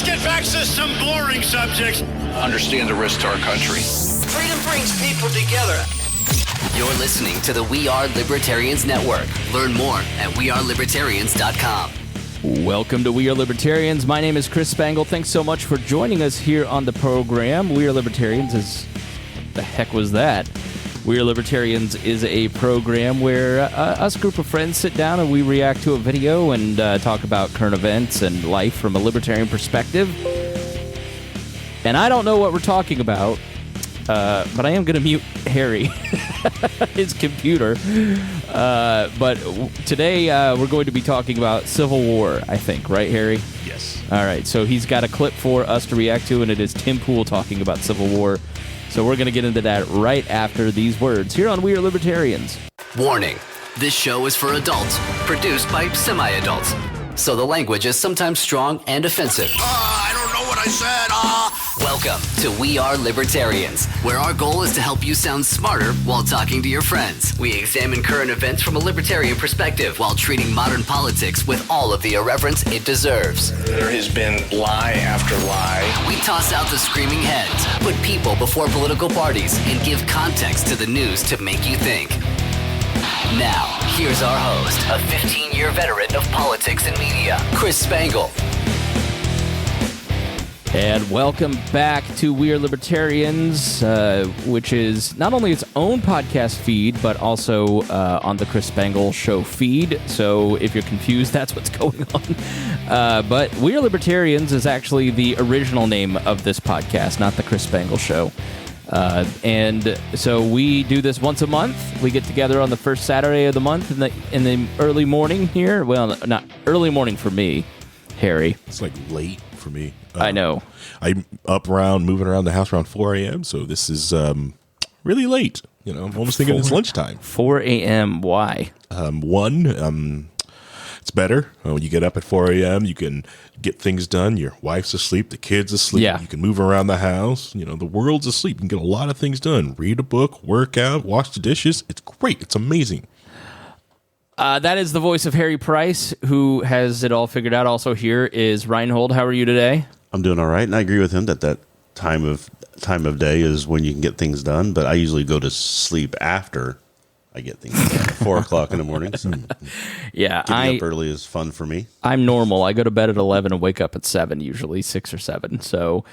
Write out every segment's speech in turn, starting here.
let's get back to some boring subjects. Understand the risk to our country. Freedom brings people together. You're listening to the We Are Libertarians Network. Learn more at wearelibertarians.com. Welcome to We Are Libertarians. My name is Chris Spangle. Thanks so much for joining us here on the program. We Are Libertarians is... the heck was that? We Are Libertarians is a program where us group of friends sit down and we react to a video and talk about current events and life from a libertarian perspective. And I don't know what we're talking about, but I am going to mute Harry, his computer. But today we're going to be talking about Civil War, I think. Right, Harry? Yes. All right, so he's got a clip for us to react to, and it is Tim Pool talking about Civil War. So we're going to get into that right after these words here on We Are Libertarians. Warning, this show is for adults, produced by semi-adults. So the language is sometimes strong and offensive. I don't know what I said. Welcome to We Are Libertarians, where our goal is to help you sound smarter while talking to your friends. We examine current events from a libertarian perspective while treating modern politics with all of the irreverence it deserves. There has been lie after lie. We toss out the screaming heads, put people before political parties, and give context to the news to make you think. Now, here's our host, a 15-year veteran of politics and media, Chris Spangle. And welcome back to We Are Libertarians, which is not only its own podcast feed, but also on the Chris Spangle Show feed. So if you're confused, that's what's going on. But We Are Libertarians is actually the original name of this podcast, not the Chris Spangle Show. And so we do this once a month. We get together on the first Saturday of the month in the early morning here. Well, not early morning for me, Harry. It's like late for me. I know. I'm moving around the house around 4 a.m., so this is really late. You know, I'm almost thinking it's lunchtime. 4 a.m., why? It's better. When you get up at 4 a.m., you can get things done. Your wife's asleep, the kid's asleep. Yeah. You can move around the house. You know, the world's asleep. You can get a lot of things done. Read a book, work out, wash the dishes. It's great. It's amazing. That is the voice of Harry Price, who has it all figured out. Also here is Rhinehold. How are you today? I'm doing all right, and I agree with him that time of day is when you can get things done, but I usually go to sleep after I get things done at 4 o'clock in the morning. So Yeah, getting up early is fun for me. I'm normal. I go to bed at 11 and wake up at 7, usually 6 or 7. So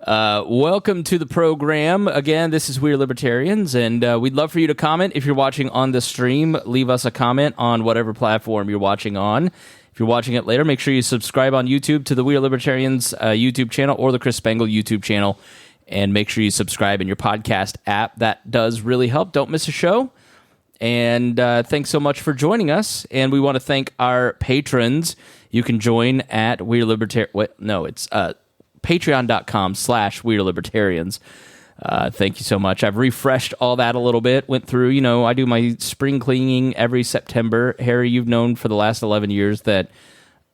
welcome to the program. Again, this is We Are Libertarians, and we'd love for you to comment. If you're watching on the stream, leave us a comment on whatever platform you're watching on. If you're watching it later, make sure you subscribe on YouTube to the We Are Libertarians YouTube channel or the Chris Spangle YouTube channel, and make sure you subscribe in your podcast app. That does really help. Don't miss a show. And thanks so much for joining us. And we want to thank our patrons. You can join at We Are Libertarians. It's patreon.com/We Are Libertarians. Thank you so much. I've refreshed all that a little bit. Went through, I do my spring cleaning every September. Harry, you've known for the last 11 years that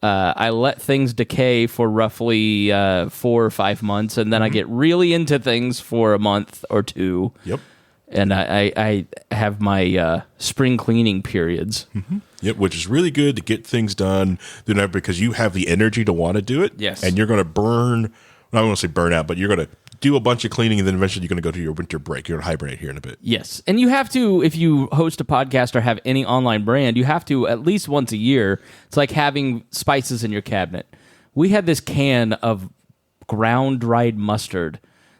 I let things decay for roughly 4 or 5 months, and then I get really into things for a month or two. Yep. And I have my spring cleaning periods. Mm-hmm. Yep, which is really good to get things done, because you have the energy to want to do it. Yes. And you're going to burn, I don't want to say burn out, but you're going to do a bunch of cleaning, and then eventually you're going to go to your winter break. You're going to hibernate here in a bit. Yes. And you have to, if you host a podcast or have any online brand, you have to at least once a year. It's like having spices in your cabinet. We had this can of ground dried mustard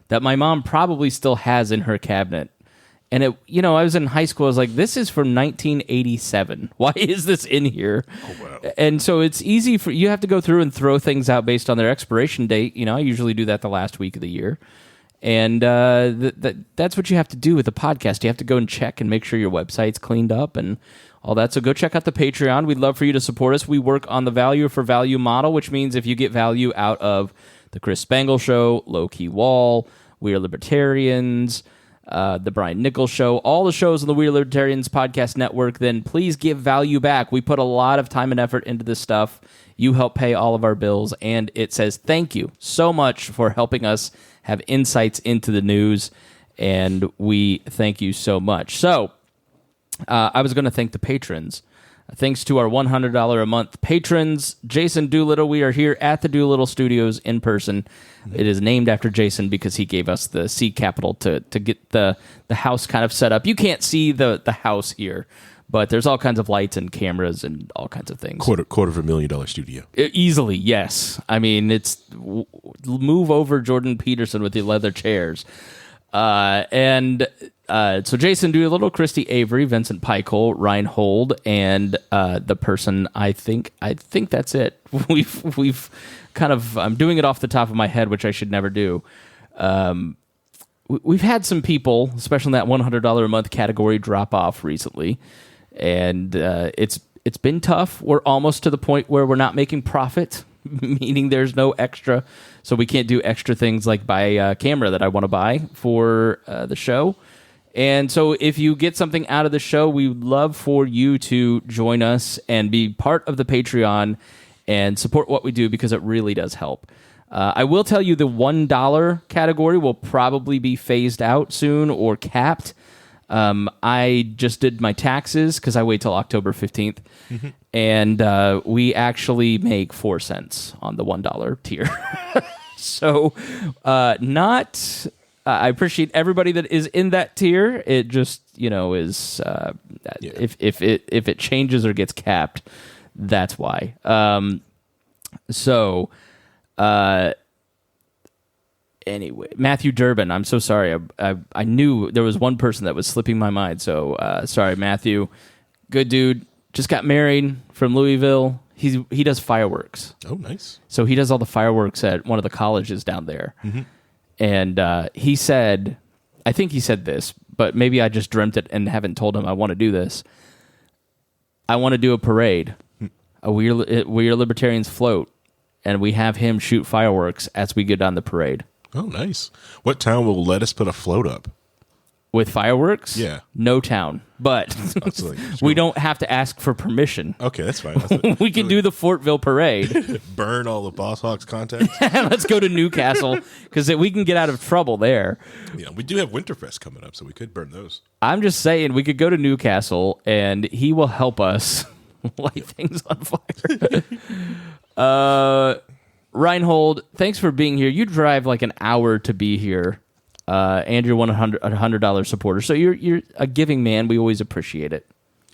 that my mom probably still has in her cabinet. And I was in high school. I was like, this is from 1987. Why is this in here? Oh, wow. And so it's easy you have to go through and throw things out based on their expiration date. I usually do that the last week of the year. And that's what you have to do with the podcast. You have to go and check and make sure your website's cleaned up and all that. So go check out the Patreon. We'd love for you to support us. We work on the value for value model, which means if you get value out of the Chris Spangle Show, Low Key Wall, We Are Libertarians, the Brian Nichols Show, all the shows on the We Are Libertarians podcast network, then please give value back. We put a lot of time and effort into this stuff. You help pay all of our bills, and it says thank you so much for helping us have insights into the news, and we thank you so much. So I was going to thank the patrons. Thanks to our $100 a month patrons, Jason Doolittle. We are here at the Doolittle Studios in person. It is named after Jason because he gave us the seed capital to get the house kind of set up. You can't see the house here, but there's all kinds of lights and cameras and all kinds of things. Quarter of $1,000,000 studio. Easily, yes. I mean, it's move over Jordan Peterson with the leather chairs. So Jason Doolittle, Christy Avery, Vincent Peichel, Rhinehold, and the person I think that's it. We've kind of, I'm doing it off the top of my head, which I should never do. We've had some people, especially in that $100 a month category, drop off recently, and it's been tough. We're almost to the point where we're not making profit, meaning there's no extra, so we can't do extra things like buy a camera that I want to buy for the show. And so if you get something out of the show, we would love for you to join us and be part of the Patreon and support what we do, because it really does help. I will tell you the $1 category will probably be phased out soon or capped. I just did my taxes because I wait till October 15th. And we actually make 4 cents on the $1 tier. So I appreciate everybody that is in that tier. It just, is if it changes or gets capped, that's why. Anyway, Matthew Durbin, I'm so sorry. I knew there was one person that was slipping my mind. So sorry, Matthew. Good dude. Just got married from Louisville. He does fireworks. Oh, nice. So he does all the fireworks at one of the colleges down there. And he said, I think he said this, but maybe I just dreamt it and haven't told him I want to do this. I want to do a parade. We are Libertarians float, and we have him shoot fireworks as we go down the parade. Oh, nice. What town will let us put a float up? With fireworks? Yeah. No town. But we don't have to ask for permission. Okay, that's fine. We can do the Fortville parade. Burn all the Boss Hawks contacts. Let's go to Newcastle, because we can get out of trouble there. Yeah, we do have Winterfest coming up, so we could burn those. I'm just saying, we could go to Newcastle, and he will help us light things on fire. Rhinehold, thanks for being here. You drive like an hour to be here, and you're $100 supporter. So you're a giving man. We always appreciate it.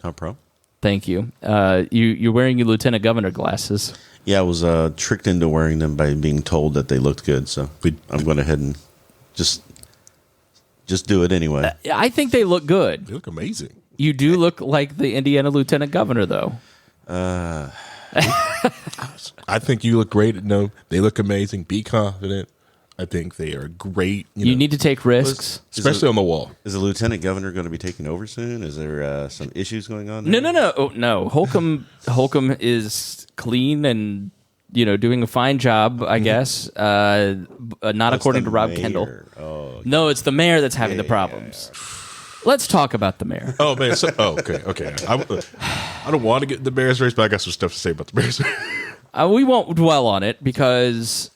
No problem. Thank you. You're wearing your Lieutenant Governor glasses. Yeah, I was tricked into wearing them by being told that they looked good. So I'm going ahead and just do it anyway. I think they look good. They look amazing. You do look like the Indiana Lieutenant Governor, though. I think you look great. No, they look amazing. Be confident. I think they are great. You need to take risks. Especially on the wall. Is the Lieutenant Governor going to be taking over soon? Is there some issues going on there? No. Holcomb is clean and doing a fine job, I guess. Not according to Rob Kendall. Oh, no, it's the mayor that's having the problems. Let's talk about the mayor. Oh, man. Okay. I don't want to get in the Bears race, but I got some stuff to say about the Bears. We won't dwell on it because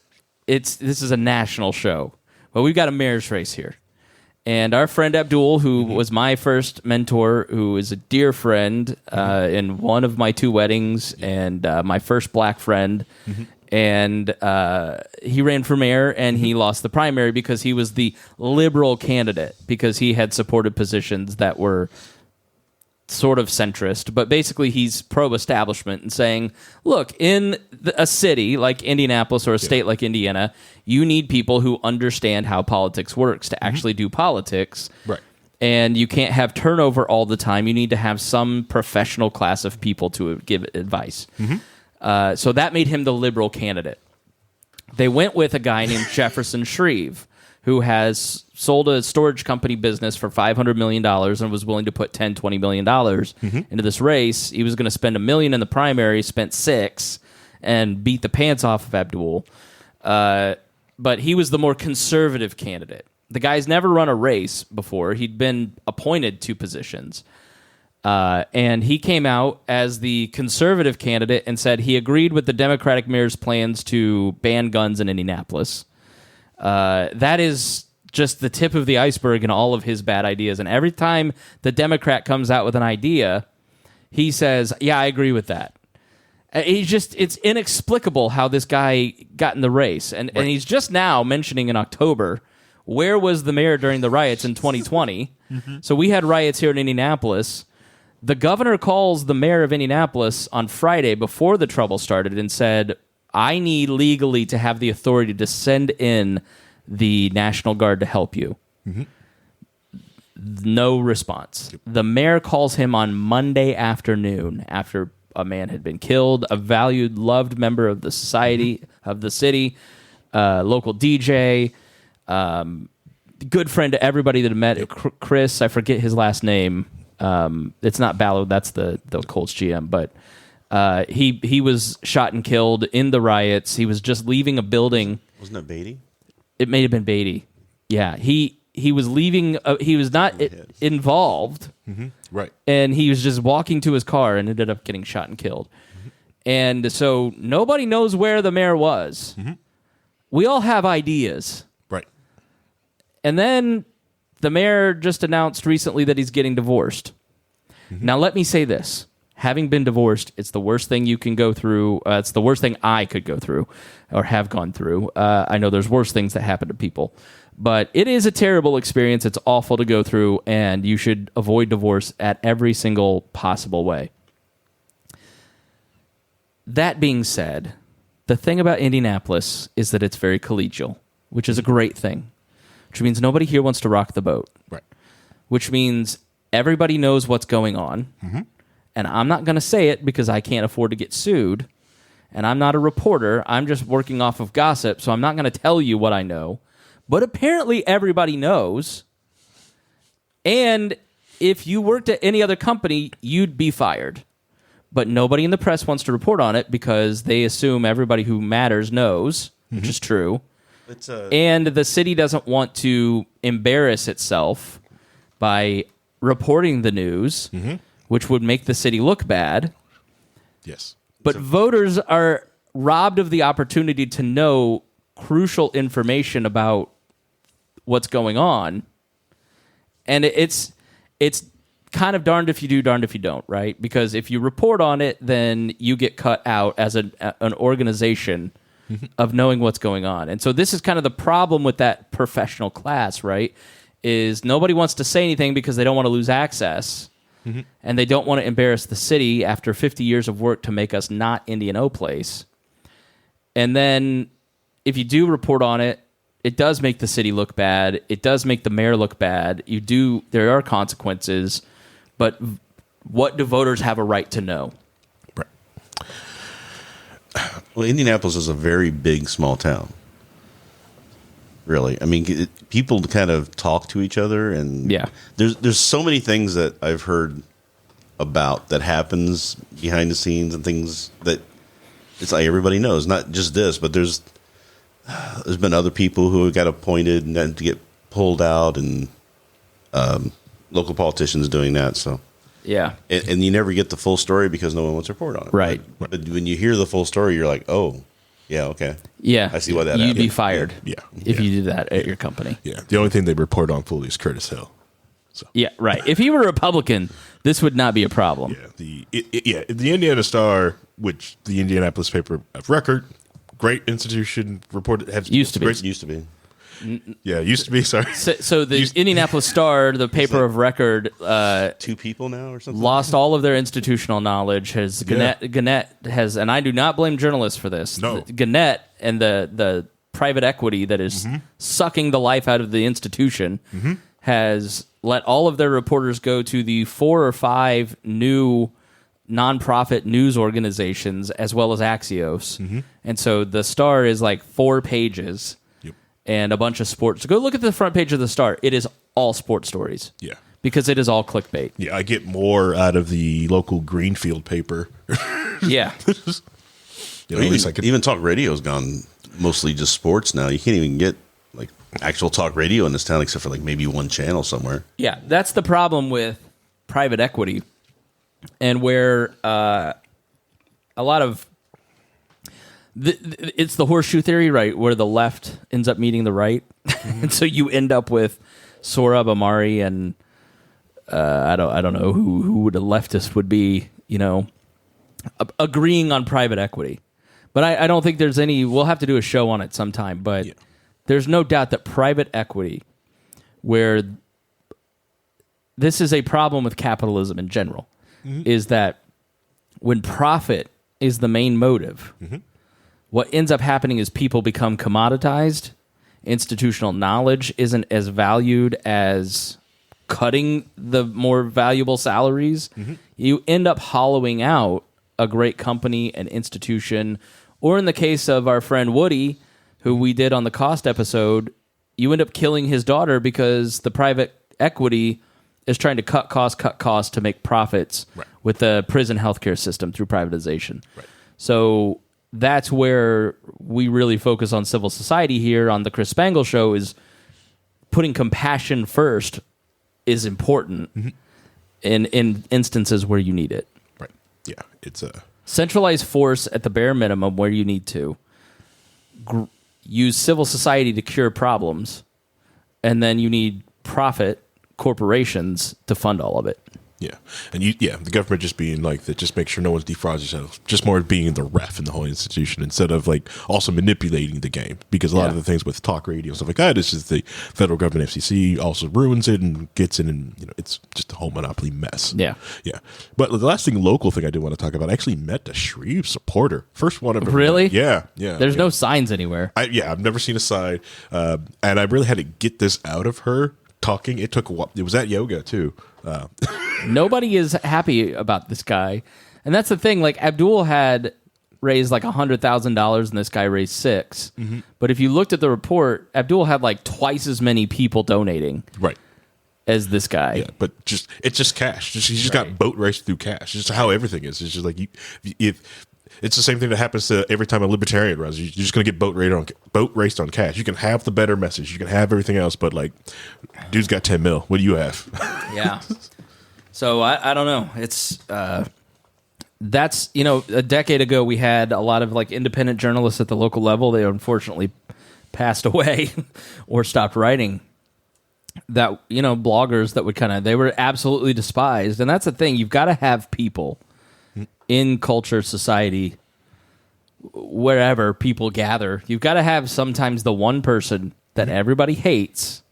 this is a national show. But we've got a mayor's race here. And our friend Abdul, who was my first mentor, who is a dear friend in one of my 2 weddings and my first black friend, and he ran for mayor, and he lost the primary because he was the liberal candidate, because he had supported positions that were sort of centrist, but basically he's pro-establishment and saying, look, in a city like Indianapolis or a state like Indiana, you need people who understand how politics works to actually do politics. Right. And you can't have turnover all the time. You need to have some professional class of people to give advice. So that made him the liberal candidate. They went with a guy named Jefferson Shreve, who has sold a storage company business for $500 million and was willing to put $20 million into this race. He was going to spend $1 million in the primary, spent $6 million, and beat the pants off of Abdul. But he was the more conservative candidate. The guy's never run a race before. He'd been appointed to positions. And he came out as the conservative candidate and said he agreed with the Democratic mayor's plans to ban guns in Indianapolis. That is just the tip of the iceberg in all of his bad ideas. And every time the Democrat comes out with an idea, he says, yeah, I agree with that. It's inexplicable how this guy got in the race. And he's just now mentioning in October, where was the mayor during the riots in 2020? So we had riots here in Indianapolis. The governor calls the mayor of Indianapolis on Friday before the trouble started and said, I need legally to have the authority to send in the National Guard to help you. No response. The mayor calls him on Monday afternoon after a man had been killed, a valued, loved member of the society, of the city, local DJ, good friend to everybody that had met. Chris, I forget his last name. It's not Ballard, that's the Colts GM, but he was shot and killed in the riots. He was just leaving a building. Wasn't it Beatty? It may have been Beatty. Yeah, he was leaving. He was not involved. Right. And he was just walking to his car and ended up getting shot and killed. And so nobody knows where the mayor was. We all have ideas. Right. And then the mayor just announced recently that he's getting divorced. Now, let me say this. Having been divorced, it's the worst thing you can go through. It's the worst thing I could go through or have gone through. I know there's worse things that happen to people. But it is a terrible experience. It's awful to go through, and you should avoid divorce at every single possible way. That being said, the thing about Indianapolis is that it's very collegial, which is a great thing, which means nobody here wants to rock the boat. Right. Which means everybody knows what's going on, and I'm not going to say it because I can't afford to get sued, and I'm not a reporter. I'm just working off of gossip, so I'm not going to tell you what I know. But apparently everybody knows. And if you worked at any other company, you'd be fired. But nobody in the press wants to report on it because they assume everybody who matters knows, which is true. And the city doesn't want to embarrass itself by reporting the news, which would make the city look bad. Yes. But voters are robbed of the opportunity to know crucial information about what's going on, and it's kind of darned if you do, darned if you don't, right? Because if you report on it, then you get cut out as an organization of knowing what's going on. And so this is kind of the problem with that professional class, right? Is nobody wants to say anything because they don't want to lose access, and they don't want to embarrass the city after 50 years of work to make us not Indianapolis. And then if you do report on it, it does make the city look bad. It does make the mayor look bad. There are consequences, but what do voters have a right to know? Right. Well, Indianapolis is a very big, small town. Really, I mean, people kind of talk to each other, and there's so many things that I've heard about that happens behind the scenes and things that it's like everybody knows. Not just this, but there's been other people who got appointed and then to get pulled out, and local politicians doing that. So and you never get the full story because no one wants to report on it. Right. But when you hear the full story, you're like, oh, yeah, okay. Yeah. I see why that You'd happened. be fired if you did that at your company. Yeah. The only thing they report on fully is Curtis Hill. So. Yeah, right. If he were a Republican, this would not be a problem. Yeah. The Indiana Star, which the Indianapolis paper of record, great institution, reported. Used to be. Yeah, used to be. Sorry. So the Indianapolis Star, the paper of record, 2 people now or something, lost all of their institutional knowledge. Gannett has, and I do not blame journalists for this. No. Gannett and the private equity that is sucking the life out of the institution has let all of their reporters go to the 4 or 5 new nonprofit news organizations as well as Axios. And so the Star is like 4 pages. And a bunch of sports. So go look at the front page of the Star. It is all sports stories. Yeah. Because it is all clickbait. Yeah, I get more out of the local Greenfield paper. Yeah. At least I could. Even talk radio's gone mostly just sports now. You can't even get like actual talk radio in this town except for like maybe one channel somewhere. Yeah, that's the problem with private equity, and where a lot of it's the horseshoe theory, right? Where the left ends up meeting the right, and so you end up with Sohrab Ahmari and I don't know who the leftist would be agreeing on private equity. But I don't think there's any. We'll have to do a show on it sometime. But there's no doubt that private equity, where this is a problem with capitalism in general, is that when profit is the main motive, what ends up happening is people become commoditized. Institutional knowledge isn't as valued as cutting the more valuable salaries. You end up hollowing out a great company, an institution, or in the case of our friend Woody, who we did on the cost episode, you end up killing his daughter because the private equity is trying to cut costs to make profits with the prison healthcare system through privatization. So that's where we really focus on civil society here on the Chris Spangle show, is putting compassion first is important in instances where you need it. Right. Yeah. It's a centralized force at the bare minimum where you need to use civil society to cure problems, and then you need profit corporations to fund all of it. Yeah. And the government just being like that, just make sure no one's defrauding themselves, just more being the ref in the whole institution instead of like also manipulating the game, because a lot of the things with talk radio and stuff like that is just the federal government FCC also ruins it and gets in, and it's just a whole monopoly mess. Yeah. But the last local thing I did want to talk about, I actually met a Shreve supporter. First one I've ever Really? met. Yeah. There's no signs anywhere. I've never seen a sign. And I really had to get this out of her talking. It took a while. It was at yoga too. Nobody is happy about this guy, and that's the thing. Like, Abdul had raised like $100,000, and this guy raised $6,000. But if you looked at the report, Abdul had like twice as many people donating, as this guy. Yeah, but it's just cash. He's just got boat raced through cash. It's just how everything is. It's just like if it's the same thing that happens to every time a libertarian runs. You're just going to get boat raced on cash. You can have the better message. You can have everything else, but like, dude's got 10 mil. What do you have? Yeah. So I don't know. It's that's, a decade ago we had a lot of like independent journalists at the local level. They unfortunately passed away or stopped writing. That, bloggers that would they were absolutely despised. And that's the thing. You've got to have people in culture, society, wherever people gather. You've got to have sometimes the one person that everybody hates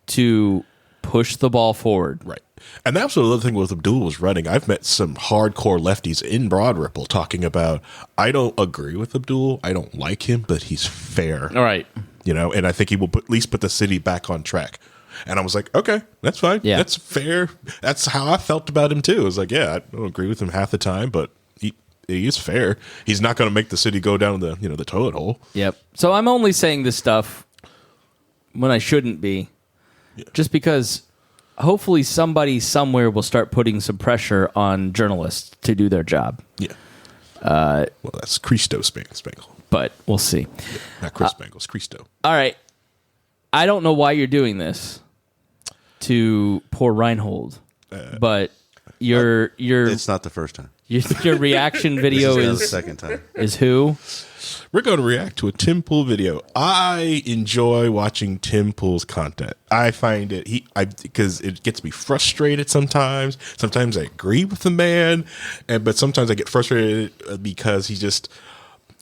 to push the ball forward. Right. And that's what the other thing with Abdul was running. I've met some hardcore lefties in Broad Ripple talking about, I don't agree with Abdul. I don't like him, but he's fair. All right. And I think he will at least put the city back on track. And I was like, okay, that's fine. Yeah. That's fair. That's how I felt about him too. I was like, yeah, I don't agree with him half the time, but he is fair. He's not going to make the city go down the the toilet hole. Yep. So I'm only saying this stuff when I shouldn't be, just because hopefully somebody somewhere will start putting some pressure on journalists to do their job. Yeah. Well, that's Christo Spangle. But we'll see. Yeah, not Chris Spangle, it's Christo. All right. I don't know why you're doing this to poor Rhinehold, but your it's not the first time. Your reaction video is the second time. Is who? We're going to react to a Tim Pool video. I enjoy watching Tim Pool's content. I find it because it gets me frustrated sometimes. Sometimes I agree with the man, but sometimes I get frustrated because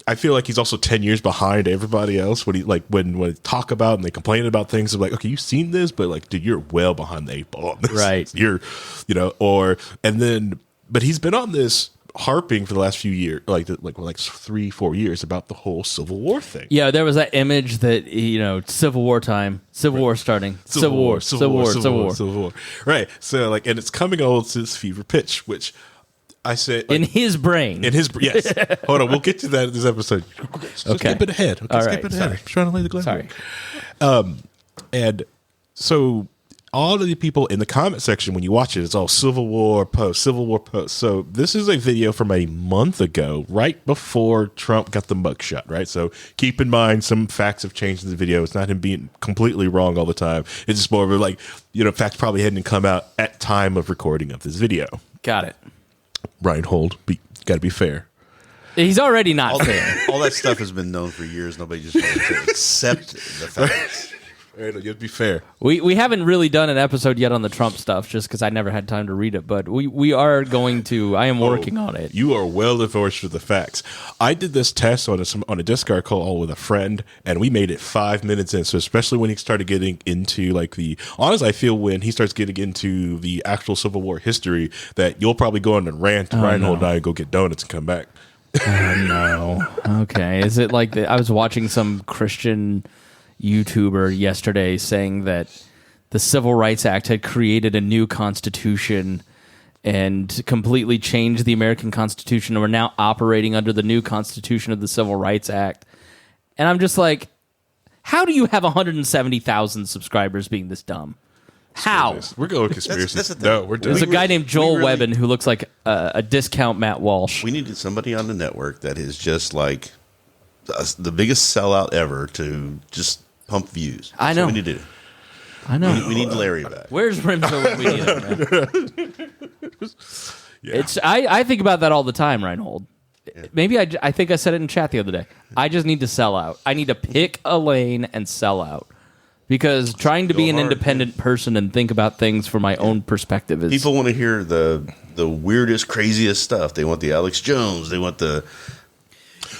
I feel like he's also 10 years behind everybody else. When they talk about and they complain about things, I'm like, okay, you've seen this, but like, dude, you're well behind the 8 ball on this. Right. But he's been on this harping for the last few years, like 3-4 years, about the whole Civil War thing. Yeah, there was that image that Civil War time, Civil War starting, Civil War. Right. So and it's coming on to this fever pitch, which I said in his brain. Yes. Hold on, we'll get to that in this episode. Skip it ahead. Okay, skip it ahead. I'm trying to lay the groundwork. Sorry. And so all of the people in the comment section, when you watch it, it's all Civil War post. So this is a video from a month ago, right before Trump got the mugshot, right? So keep in mind some facts have changed in the video. It's not him being completely wrong all the time. It's just more of facts probably hadn't come out at time of recording of this video. Got it. Rhinehold, got to be fair. He's already not fair. All that stuff has been known for years. Nobody just wanted to accept the facts. You'd be fair. We haven't really done an episode yet on the Trump stuff, just because I never had time to read it. But we are going to. I am working on it. You are well divorced with the facts. I did this test on a Discord call with a friend, and we made it 5 minutes in. So especially when he started getting into like honestly, I feel when he starts getting into the actual Civil War history, that you'll probably go on and rant to Rhinehold and I and go get donuts and come back. No. Okay. Is it like I was watching some Christian YouTuber yesterday saying that the Civil Rights Act had created a new constitution and completely changed the American Constitution, and we're now operating under the new Constitution of the Civil Rights Act. And I'm just like, how do you have 170,000 subscribers being this dumb? How? We're going conspiracy. That's the thing. No, we're done. There's a guy named Joel Webben who looks like a discount Matt Walsh. We needed somebody on the network that is just like the biggest sellout ever to just pump views. I know. What we need to do. I know. We need Larry back. Where's Rimzo when we need him, man? It's I think about that all the time, Rhinehold. Maybe I think I said it in chat the other day. I just need to sell out. I need to pick a lane and sell out. Because trying to be an independent person and think about things from my own perspective is... People want to hear the weirdest, craziest stuff. They want the Alex Jones. They want the...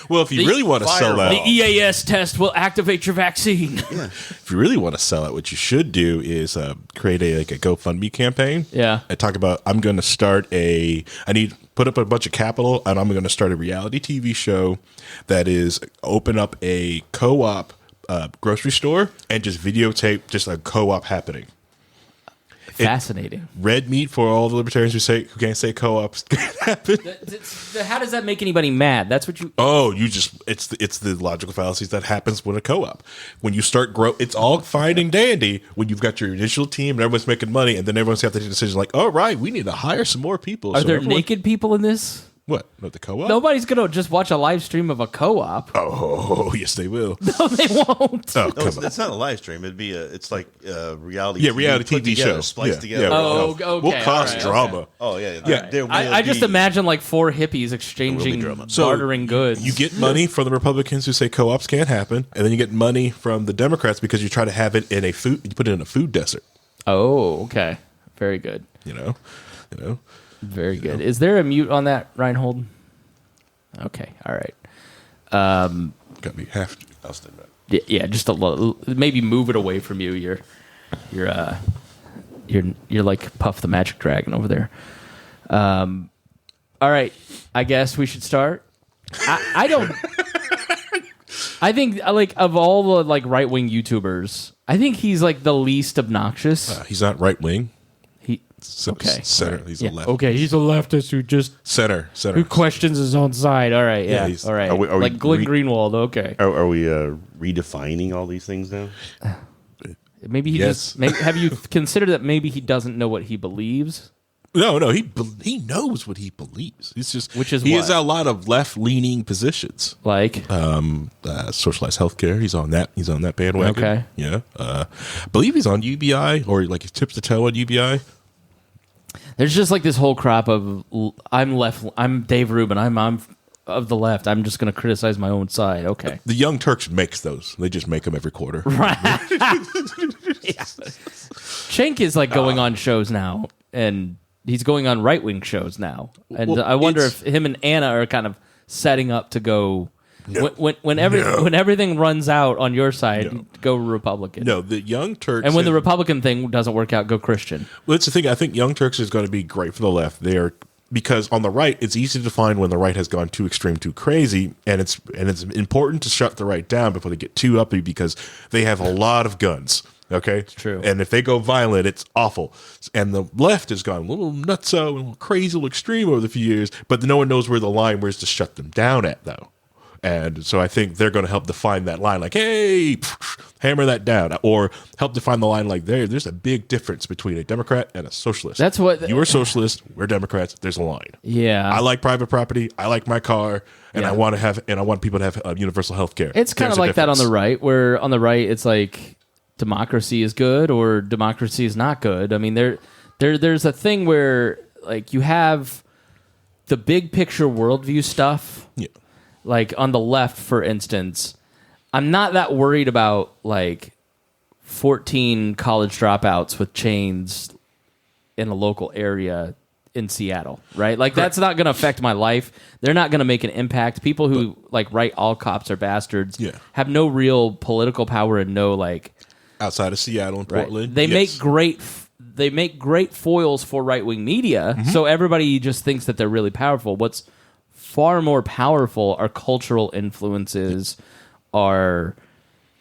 Well, if you really want to sell out... The EAS test will activate your vaccine. Yeah. If you really want to sell out, what you should do is create a GoFundMe campaign. Yeah. And talk about, I'm going to start put up a bunch of capital, and I'm going to start a reality TV show that is open up a co-op grocery store and just videotape just a co-op happening. Fascinating. Red meat for all the libertarians who can't say co-ops can't happen. How does that make anybody mad? That's what you... Oh, it's the logical fallacies that happens with a co-op. When you start it's all fine and dandy when you've got your initial team and everyone's making money, and then everyone's got to take a decision like, all right, we need to hire some more people. Are there naked people in this? What? Not the co-op? Nobody's going to just watch a live stream of a co-op. Oh, yes, they will. No, they won't. Oh, No, it's not a live stream. It'd be it's like a reality. Yeah, reality TV show. Spliced together. Yeah, Oh, okay. We'll cause All right, drama. okay. Oh yeah, Yeah. I just imagine like four hippies exchanging, bartering goods. You get money from the Republicans who say co-ops can't happen, and then you get money from the Democrats because you try to have it in you put it in a food desert. Oh, okay. Very good. You know. Very good. Is there a mute on that, Rhinehold? Okay, all right. Got me half. I'll stand back. Yeah, just a little. Maybe move it away from you. You're like Puff the Magic Dragon over there. All right, I guess we should start. I don't. I think like of all the like right wing YouTubers, I think he's like the least obnoxious. He's not right wing. Okay. Center. He's a left. Okay, he's a leftist who just Center. who questions his own side. All right, yeah, he's- all right. Are we like Glenn Greenwald. Okay, Are we redefining all these things now? maybe he Yes. have you considered that maybe he doesn't know what he believes? No. He knows what he believes. He's just he what? has a lot of left leaning positions. Like, Socialized healthcare. He's on that. He's on that bandwagon. Okay. Yeah. I believe he's on UBI or like he tips the toe on UBI. there's just like this whole crop of I'm left. I'm Dave Rubin. I'm of the left. I'm just going to criticize my own side. Okay. The Young Turks makes those. They just make them every quarter. Cenk is like going on shows now, and he's going on right wing shows now, and Well, I wonder it's- if him and Anna are kind of setting up to go. When everything runs out on your side, go Republican. No, the Young Turks. And when the Republican thing doesn't work out, go Christian. Well, that's the thing. I think Young Turks is going to be great for the left. Because on the right, it's easy to find when the right has gone too extreme, too crazy, and it's important to shut the right down before they get too uppy because they have a lot of guns. Okay, it's true. And if they go violent, it's awful. And the left has gone a little nutso, a little crazy, a little extreme over the few years, but no one knows where the line is to shut them down at, though. And so I think they're going to help define that line, like, hey, hammer that down, or help define the line like there's a big difference between a Democrat and a socialist. That's what you're a socialist, we're Democrats. There's a line. Yeah, I like private property. I like my car, and I want people to have universal health care. It's kind of like that on the right, where on the right it's like democracy is good or democracy is not good. I mean, there's a thing where like you have the big picture worldview stuff. Yeah. Like on the left, for instance, I'm not that worried about like 14 college dropouts with chains in a local area in Seattle, right? Like, that's not going to affect my life. They're not going to make an impact. People who write all cops are bastards have no real political power and no outside of Seattle and Portland. They make great foils for right-wing media, so everybody just thinks that they're really powerful. What's far more powerful are cultural influences, are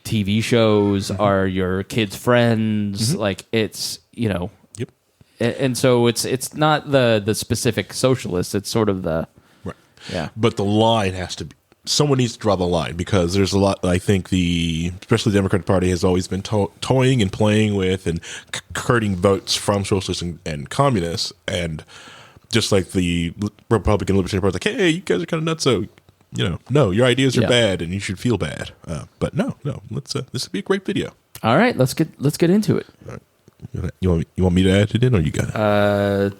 TV shows, are your kids' friends. It's, Yep. And so it's not the specific socialists. It's sort of the right. Yeah. But the line has to be. Someone needs to draw the line, because there's a lot. I think especially the Democratic Party has always been toying and playing with and hurting votes from socialists and communists, and just like the Republican Libertarian Party, like, hey, you guys are kind of nuts, so no, your ideas are bad and you should feel bad. But no, let's this would be a great video. All right, let's get into it. All right. You want me to add it in, or you got it?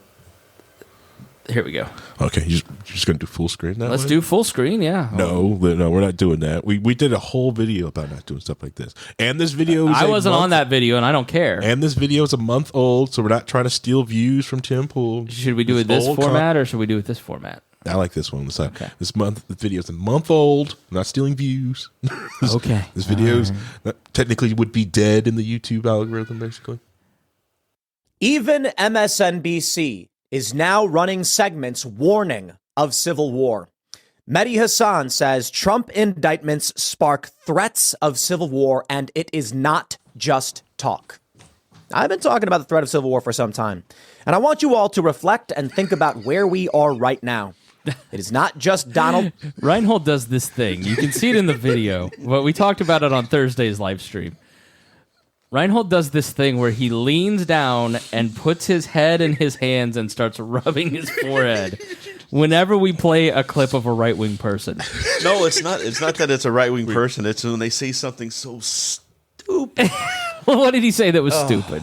Here we go. Okay, you're just going to do full screen now? Let's do full screen, yeah. No, we're not doing that. We did a whole video about not doing stuff like this. And this video is I wasn't on that video, and I don't care. And this video is a month old, so we're not trying to steal views from Tim Pool. Should we do it this format, or should we do it this format? I like this one. Okay. This video is a month old. I'm not stealing views. Okay. This video technically would be dead in the YouTube algorithm, basically. Even MSNBC is now running segments warning of civil war. Mehdi Hassan says Trump indictments spark threats of civil war, and it is not just talk. I've been talking about the threat of civil war for some time, and I want you all to reflect and think about where we are right now. It is not just Donald. Rhinehold does this thing. You can see it in the video, but we talked about it on Thursday's live stream. Rhinehold does this thing where he leans down and puts his head in his hands and starts rubbing his forehead whenever we play a clip of a right-wing person. No, it's not. It's not that it's a right-wing person. It's when they say something so stupid. Well, what did he say that was stupid?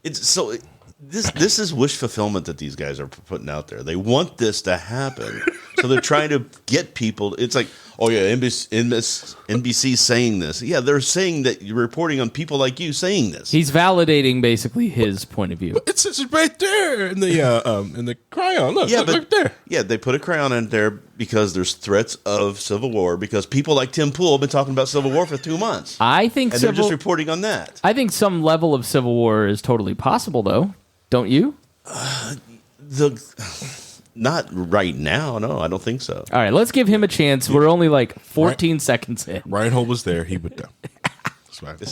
It's so. This is wish fulfillment that these guys are putting out there. They want this to happen, so they're trying to get people. It's like, oh yeah, NBC saying this. Yeah, they're saying that you're reporting on people like you saying this. He's validating basically his point of view. It says it right there in the crayon. Look, look right there. Yeah, they put a crayon in there because there's threats of civil war. Because people like Tim Pool have been talking about civil war for 2 months. I think, and they're just reporting on that. I think some level of civil war is totally possible, though. Don't you? Not right now. No, I don't think so. All right, let's give him a chance. We're only like 14 seconds in. Rhinehold was there. He would know.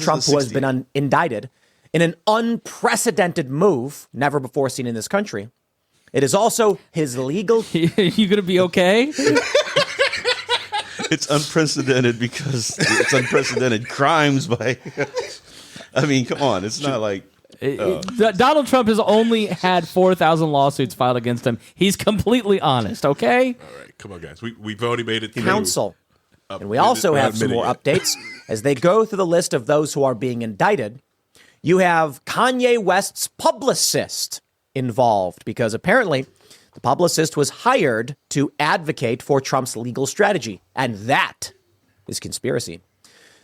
Trump has been indicted in an unprecedented move, never before seen in this country. It is also his legal... You going to be okay? It's unprecedented because it's unprecedented crimes by... I mean, come on. It's not like... Donald Trump has only had 4,000 lawsuits filed against him. He's completely honest, okay? All right, come on, guys. We've already made it through. Counsel. And we also have some more updates. As they go through the list of those who are being indicted, you have Kanye West's publicist involved, because apparently the publicist was hired to advocate for Trump's legal strategy. And that is conspiracy.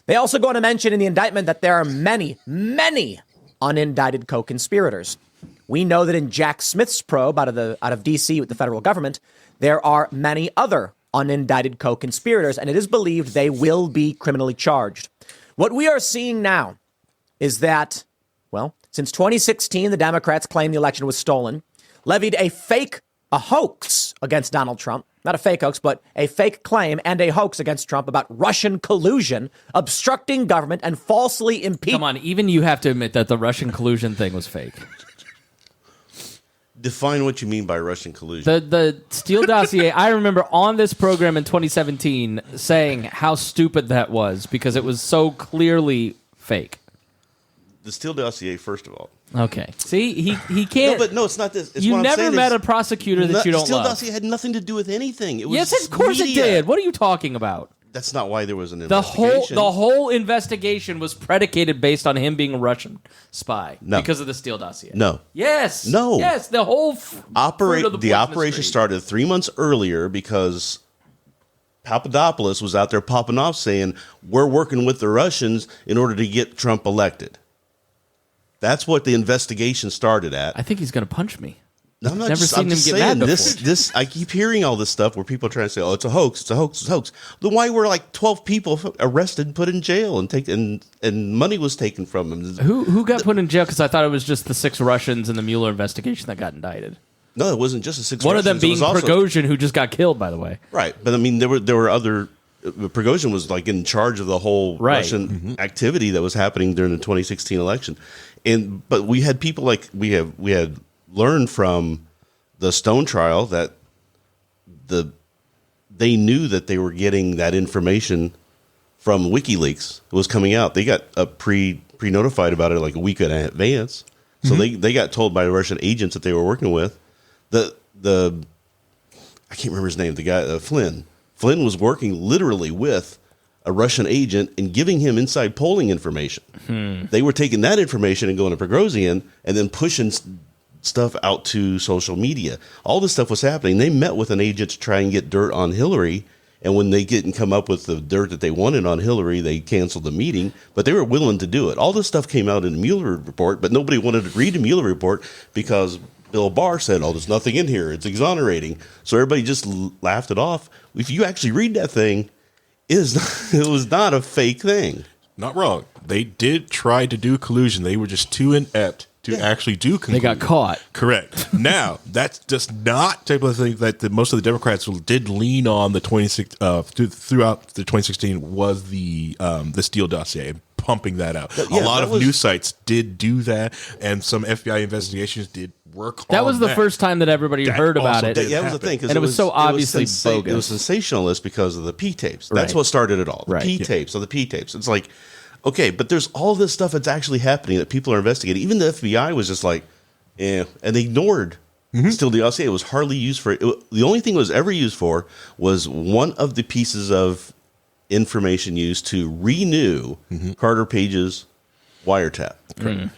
They also go on to mention in the indictment that there are many, many unindicted co-conspirators. We know that in Jack Smith's probe out of D.C. with the federal government, there are many other unindicted co-conspirators, and it is believed they will be criminally charged. What we are seeing now is that, well, since 2016, the Democrats claimed the election was stolen, levied a hoax against Donald Trump, not a fake hoax, but a fake claim and a hoax against Trump about Russian collusion, obstructing government, and falsely impeaching. Come on, even you have to admit that the Russian collusion thing was fake. Define what you mean by Russian collusion. The Steele dossier, I remember on this program in 2017 saying how stupid that was because it was so clearly fake. The Steele dossier, first of all. Okay. See, he can't. No, it's not this. It's you what I'm never met a prosecutor that you don't Steele love. The Steele dossier had nothing to do with anything. It was yes, of course media. it did. What are you talking about? That's not why there was an investigation. The whole investigation was predicated based on him being a Russian spy because of the Steele dossier. No. Yes. No. Yes. The whole the operation started 3 months earlier because Papadopoulos was out there popping off saying we're working with the Russians in order to get Trump elected. That's what the investigation started at. I think he's going to punch me. No, I'm not Never just, seen I'm him just get saying mad this. I keep hearing all this stuff where people are trying to say, "Oh, it's a hoax, it's a hoax, it's a hoax." Then why were like 12 people arrested and put in jail and money was taken from them? Who got put in jail? Because I thought it was just the 6 Russians in the Mueller investigation that got indicted. No, it wasn't just the 6. One Russians. of them being also, Prigozhin, who just got killed, by the way. Right, but I mean, there were other. Prigozhin was like in charge of the whole Russian activity that was happening during the 2016 election, but we had people like we had learned from the Stone trial that they knew that they were getting that information from WikiLeaks. It was coming out. They got pre-notified about it like a week in advance. So they got told by the Russian agents that they were working with. I can't remember his name. The guy Flynn. Flynn was working literally with a Russian agent and giving him inside polling information. They were taking that information and going to Prigozhin and then pushing stuff out to social media. All this stuff was happening. They met with an agent to try and get dirt on Hillary, and when they didn't come up with the dirt that they wanted on Hillary, they canceled the meeting, but they were willing to do it. All this stuff came out in the Mueller report, but nobody wanted to read the Mueller report because Bill Barr said, "Oh, there's nothing in here. It's exonerating." So everybody just laughed it off. If you actually read that thing, it was not a fake thing. Not wrong. They did try to do collusion. They were just too inept to actually do collusion. They got caught. Correct. Now, that's just not type of thing that most of the Democrats did lean on the throughout the 2016 was the Steele dossier, pumping that out. A lot of news sites did do that, and some FBI investigations did work on that. That was the first time that everybody heard about it. That was the thing. And it was so obviously bogus. It was sensationalist because of the P tapes. That's what started it all. The P tapes. So the P tapes. It's like, okay, but there's all this stuff that's actually happening that people are investigating. Even the FBI was just like, and they ignored still the dossier. It was hardly used for it. The only thing it was ever used for was one of the pieces of information used to renew Carter Page's wiretap.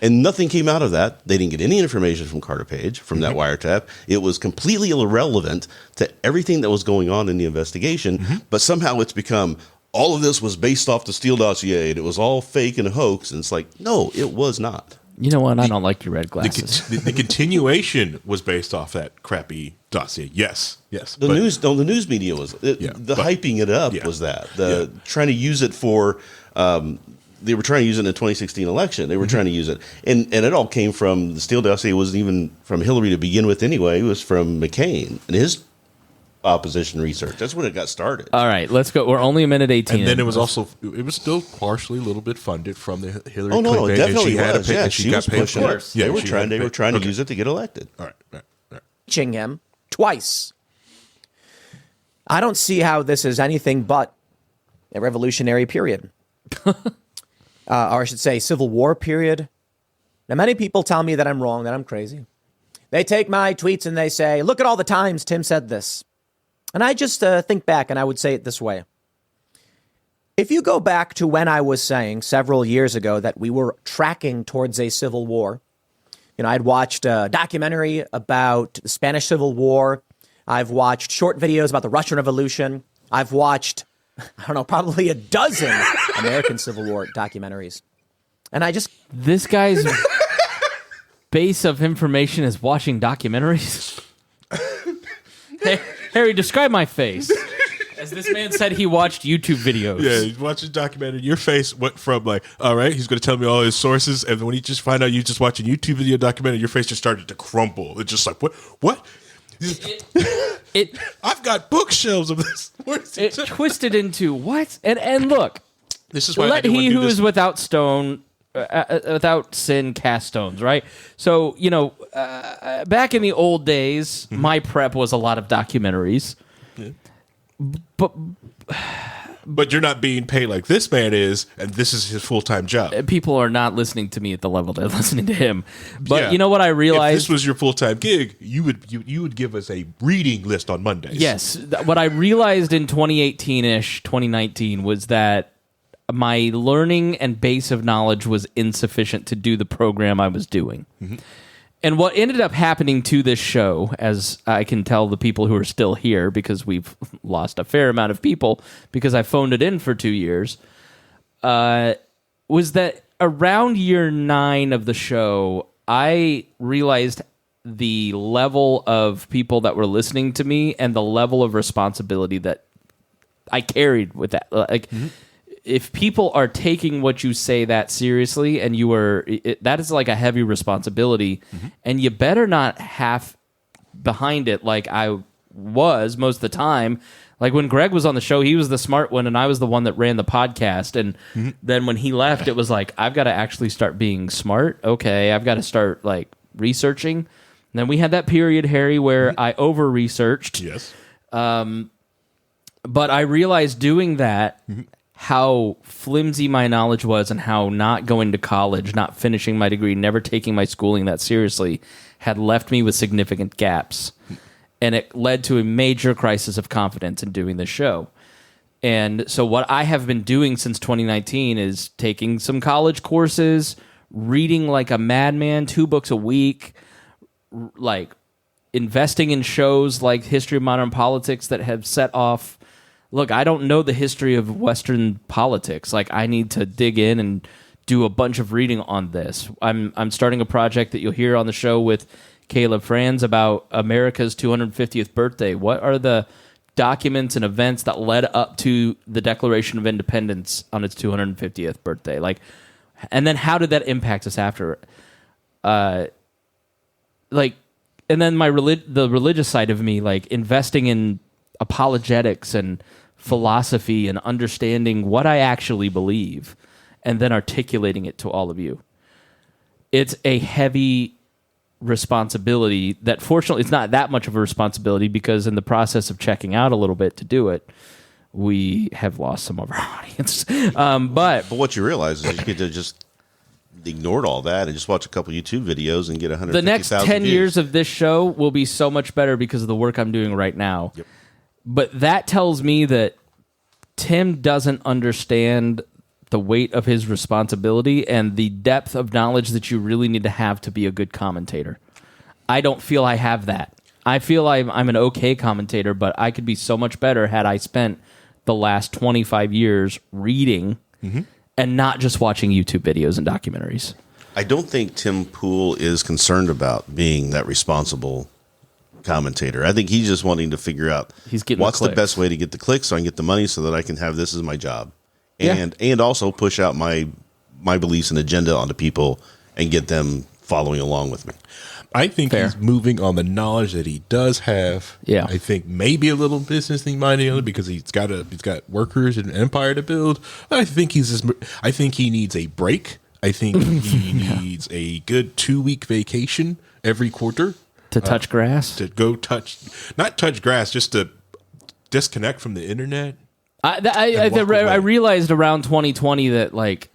And nothing came out of that. They didn't get any information from Carter Page from that wiretap. It was completely irrelevant to everything that was going on in the investigation, but somehow it's become all of this was based off the Steele dossier and it was all fake and a hoax. And it's like, no, it was not. You know what? I don't like your red glasses. The continuation was based off that crappy dossier. Yes. The news media was hyping it up was that trying to use it for. They were trying to use it in the 2016 election. They were trying to use it, and it all came from the Steele dossier. It wasn't even from Hillary to begin with, anyway. It was from McCain and his opposition research. That's when it got started. All right, let's go. We're only a minute 18. And then it was still partially a little bit funded from the Hillary Clinton. No, it definitely was. She was pushing it. They were trying to use it to get elected. All right. Impeaching him twice. I don't see how this is anything but a revolutionary period. Or I should say Civil War period. Now, many people tell me that I'm wrong, that I'm crazy. They take my tweets and they say, look at all the times Tim said this. And I just think back and I would say it this way. If you go back to when I was saying several years ago that we were tracking towards a civil war, I'd watched a documentary about the Spanish Civil War. I've watched short videos about the Russian Revolution. I've watched, probably a dozen American Civil War documentaries. And This guy's base of information is watching documentaries? Hey, Harry, describe my face. As this man said he watched YouTube videos. Yeah, he watched a documentary. Your face went from like, all right, he's going to tell me all his sources. And then when you just find out you just watch a YouTube video documentary, your face just started to crumple. It's just like, what? I've got bookshelves of this. It twisted into what? And look, this is why let he who is without sin cast stones, right? So, back in the old days, my prep was a lot of documentaries. Yeah. But you're not being paid like this man is, and this is his full-time job. People are not listening to me at the level they're listening to him. But you know what I realized? If this was your full-time gig, you would give us a reading list on Mondays. Yes. What I realized in 2018-ish, 2019, was that my learning and base of knowledge was insufficient to do the program I was doing. And what ended up happening to this show, as I can tell the people who are still here, because we've lost a fair amount of people because I phoned it in for 2 years, was that around year 9 of the show, I realized the level of people that were listening to me and the level of responsibility that I carried with that. Like, if people are taking what you say that seriously, and that is like a heavy responsibility, and you better not half behind it like I was most of the time. Like when Greg was on the show, he was the smart one, and I was the one that ran the podcast. And then when he left, it was like, I've got to actually start being smart. Okay, I've got to start like researching. And then we had that period, Harry, where I over-researched. Yes. But I realized doing that, how flimsy my knowledge was, and how not going to college, not finishing my degree, never taking my schooling that seriously, had left me with significant gaps. And it led to a major crisis of confidence in doing this show. And so what I have been doing since 2019 is taking some college courses, reading like a madman, 2 books a week, like investing in shows like History of Modern Politics that have set off. Look, I don't know the history of Western politics. Like, I need to dig in and do a bunch of reading on this. I'm starting a project that you'll hear on the show with Caleb Franz about America's 250th birthday. What are the documents and events that led up to the Declaration of Independence on its 250th birthday? Like, and then how did that impact us after? And then the religious side of me, like investing in apologetics and philosophy and understanding what I actually believe, and then articulating it to all of you. It's a heavy responsibility that, fortunately, it's not that much of a responsibility, because in the process of checking out a little bit to do it, we have lost some of our audience. But what you realize is you get to just ignored all that and just watch a couple YouTube videos and get 150,000 the next 10 views. years of this show will be so much better because of the work I'm doing right now. Yep. But that tells me that Tim doesn't understand the weight of his responsibility and the depth of knowledge that you really need to have to be a good commentator. I don't feel I have that. I feel I'm an okay commentator, but I could be so much better had I spent the last 25 years reading and not just watching YouTube videos and documentaries. I don't think Tim Pool is concerned about being that responsible commentator. I think he's just wanting to figure out what's the best way to get the clicks so I can get the money so that I can have this as my job. And also push out my beliefs and agenda onto people and get them following along with me. I think he's moving on the knowledge that he does have. Yeah. I think maybe a little business thing minded because he's got workers and an empire to build. I think I think he needs a break. I think he needs a good 2-week vacation every quarter. To touch grass? To go not touch grass, just to disconnect from the internet. I realized around 2020 that, like,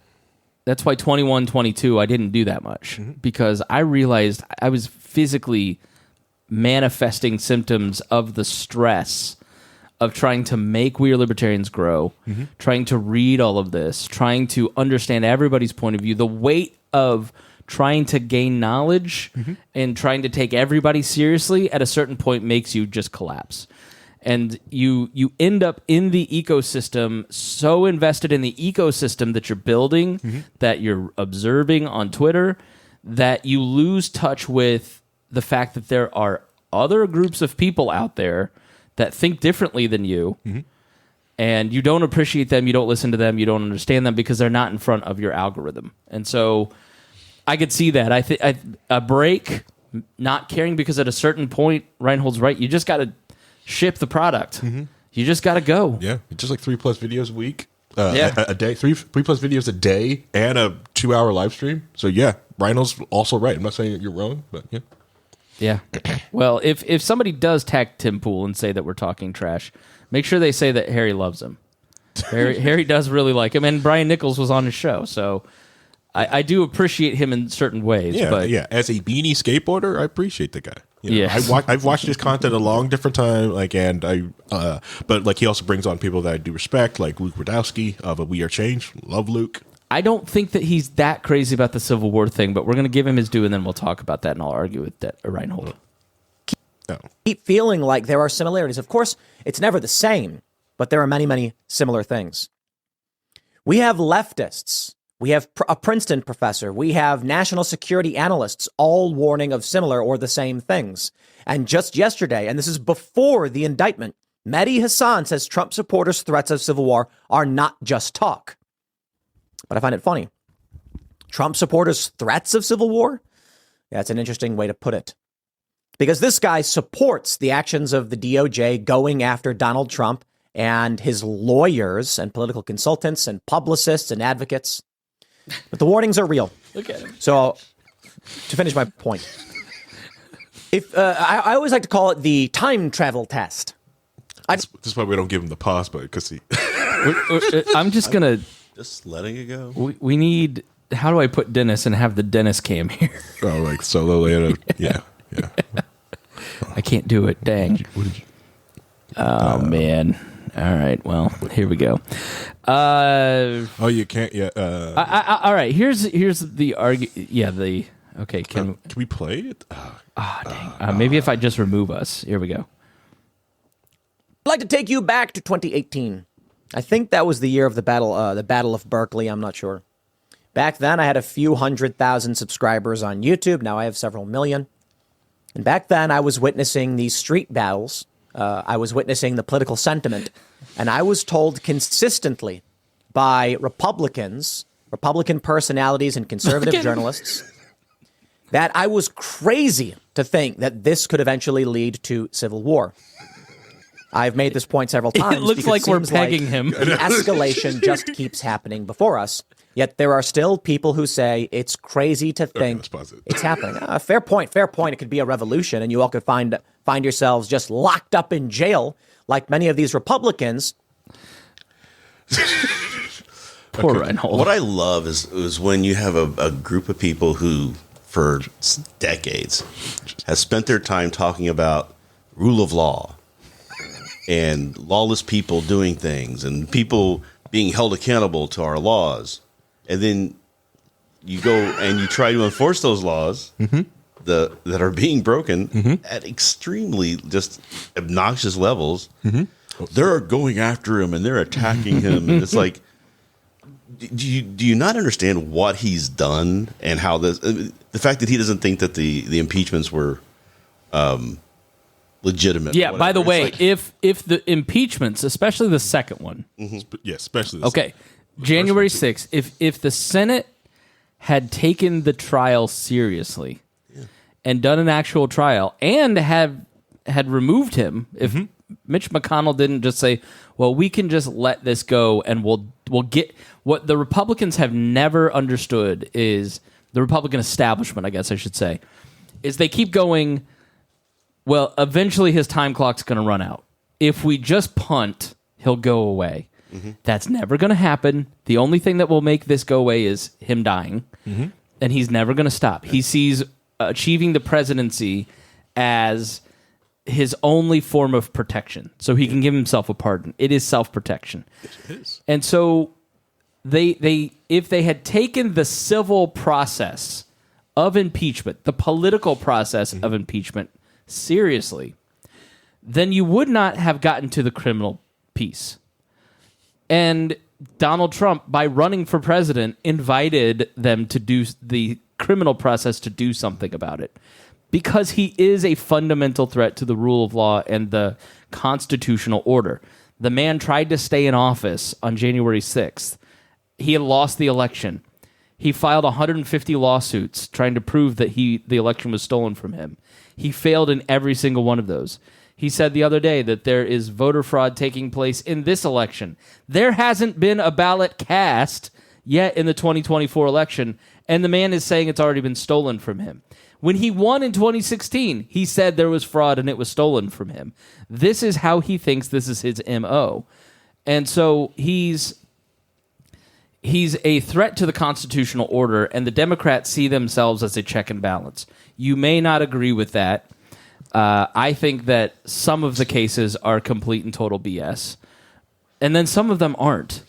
that's why 21, 22, I didn't do that much. Because I realized I was physically manifesting symptoms of the stress of trying to make We Are Libertarians grow, trying to read all of this, trying to understand everybody's point of view, the weight of trying to gain knowledge and trying to take everybody seriously at a certain point makes you just collapse. And you end up in the ecosystem, so invested in the ecosystem that you're building, that you're observing on Twitter, that you lose touch with the fact that there are other groups of people out there that think differently than you, and you don't appreciate them, you don't listen to them, you don't understand them because they're not in front of your algorithm. And so I could see that. I think a break, not caring, because at a certain point, Rhinehold's right, you just got to ship the product. You just got to go. Yeah, just like 3+ videos a week, a day, 3+ videos a day, and a 2-hour live stream. So yeah, Rhinehold's also right. I'm not saying that you're wrong, but yeah. Yeah. Well, if somebody does tag Tim Pool and say that we're talking trash, make sure they say that Harry loves him. Harry does really like him, and Brian Nichols was on his show, so I do appreciate him in certain ways. Yeah, but yeah. As a beanie skateboarder, I appreciate the guy. Yes. I've watched his content a long different time, but like he also brings on people that I do respect, like Luke Radowski of We Are Change. Love Luke. I don't think that he's that crazy about the Civil War thing, but we're going to give him his due, and then we'll talk about that, and I'll argue with that Rhinehold. Keep feeling like there are similarities. Of course, it's never the same, but there are many, many similar things. We have leftists We have a Princeton professor. We have national security analysts all warning of similar or the same things. And just yesterday, and this is before the indictment, Mehdi Hassan says Trump supporters' threats of civil war are not just talk. But I find it funny. Trump supporters' threats of civil war? Yeah, it's an interesting way to put it. Because this guy supports the actions of the DOJ going after Donald Trump and his lawyers and political consultants and publicists and advocates. But the warnings are real. Look at him. So, to finish my point, if I always like to call it the time travel test. That's why we don't give him the pause button, because he... I'm just going to... Just letting it go. We need... How do I put Dennis and have the Dennis cam here? Oh, like solo later. Yeah. I can't do it. Dang. Oh, man. All right. Well, here we go. Oh, you can't yet. All right. Here's the argument. Yeah. Okay. Can we play it? dang. Maybe if I just remove us. Here we go. I'd like to take you back to 2018. I think that was the year of the Battle of Berkeley. I'm not sure. Back then, I had a few 100,000 subscribers on YouTube. Now I have several million. And back then, I was witnessing these street battles. I was witnessing the political sentiment. And I was told consistently by Republican personalities and conservative journalists, that I was crazy to think that this could eventually lead to civil war. I've made this point several times. It looks like we're pegging him. The escalation just keeps happening before us. Yet there are still people who say it's crazy to think it's happening. Fair point. It could be a revolution, and you all could find yourselves just locked up in jail, like many of these Republicans. Poor Rhinehold. What I love is when you have a group of people who, for decades, has spent their time talking about rule of law and lawless people doing things and people being held accountable to our laws. And then you go and you try to enforce those laws that are being broken at extremely just obnoxious levels. They're going after him and they're attacking him. And it's like, do you not understand what he's done and how this, the fact that he doesn't think that the impeachments were legitimate? Yeah, by the way, like, if the impeachments, especially the second one. Yeah, especially the okay. January 6th, if the Senate had taken the trial seriously and done an actual trial and had removed him, if Mitch McConnell didn't just say, well, we can just let this go and we'll get what the Republicans have never understood is the Republican establishment, I guess I should say, is they keep going, well, eventually his time clock's going to run out. If we just punt, he'll go away. That's never going to happen. The only thing that will make this go away is him dying, and he's never going to stop. He sees achieving the presidency as his only form of protection, so he can give himself a pardon. It is self-protection. It is. And so if they had taken the civil process of impeachment, the political process of impeachment seriously, then you would not have gotten to the criminal piece. And Donald Trump, by running for president, invited them to do the criminal process to do something about it. Because he is a fundamental threat to the rule of law and the constitutional order. The man tried to stay in office on January 6th. He had lost the election. He filed 150 lawsuits trying to prove that the election was stolen from him. He failed in every single one of those. He said the other day that there is voter fraud taking place in this election. There hasn't been a ballot cast yet in the 2024 election, and the man is saying it's already been stolen from him. When he won in 2016, he said there was fraud and it was stolen from him. This is how he thinks this is his MO. And so he's a threat to the constitutional order, and the Democrats see themselves as a check and balance. You may not agree with that. I think that some of the cases are complete and total BS. And then some of them aren't.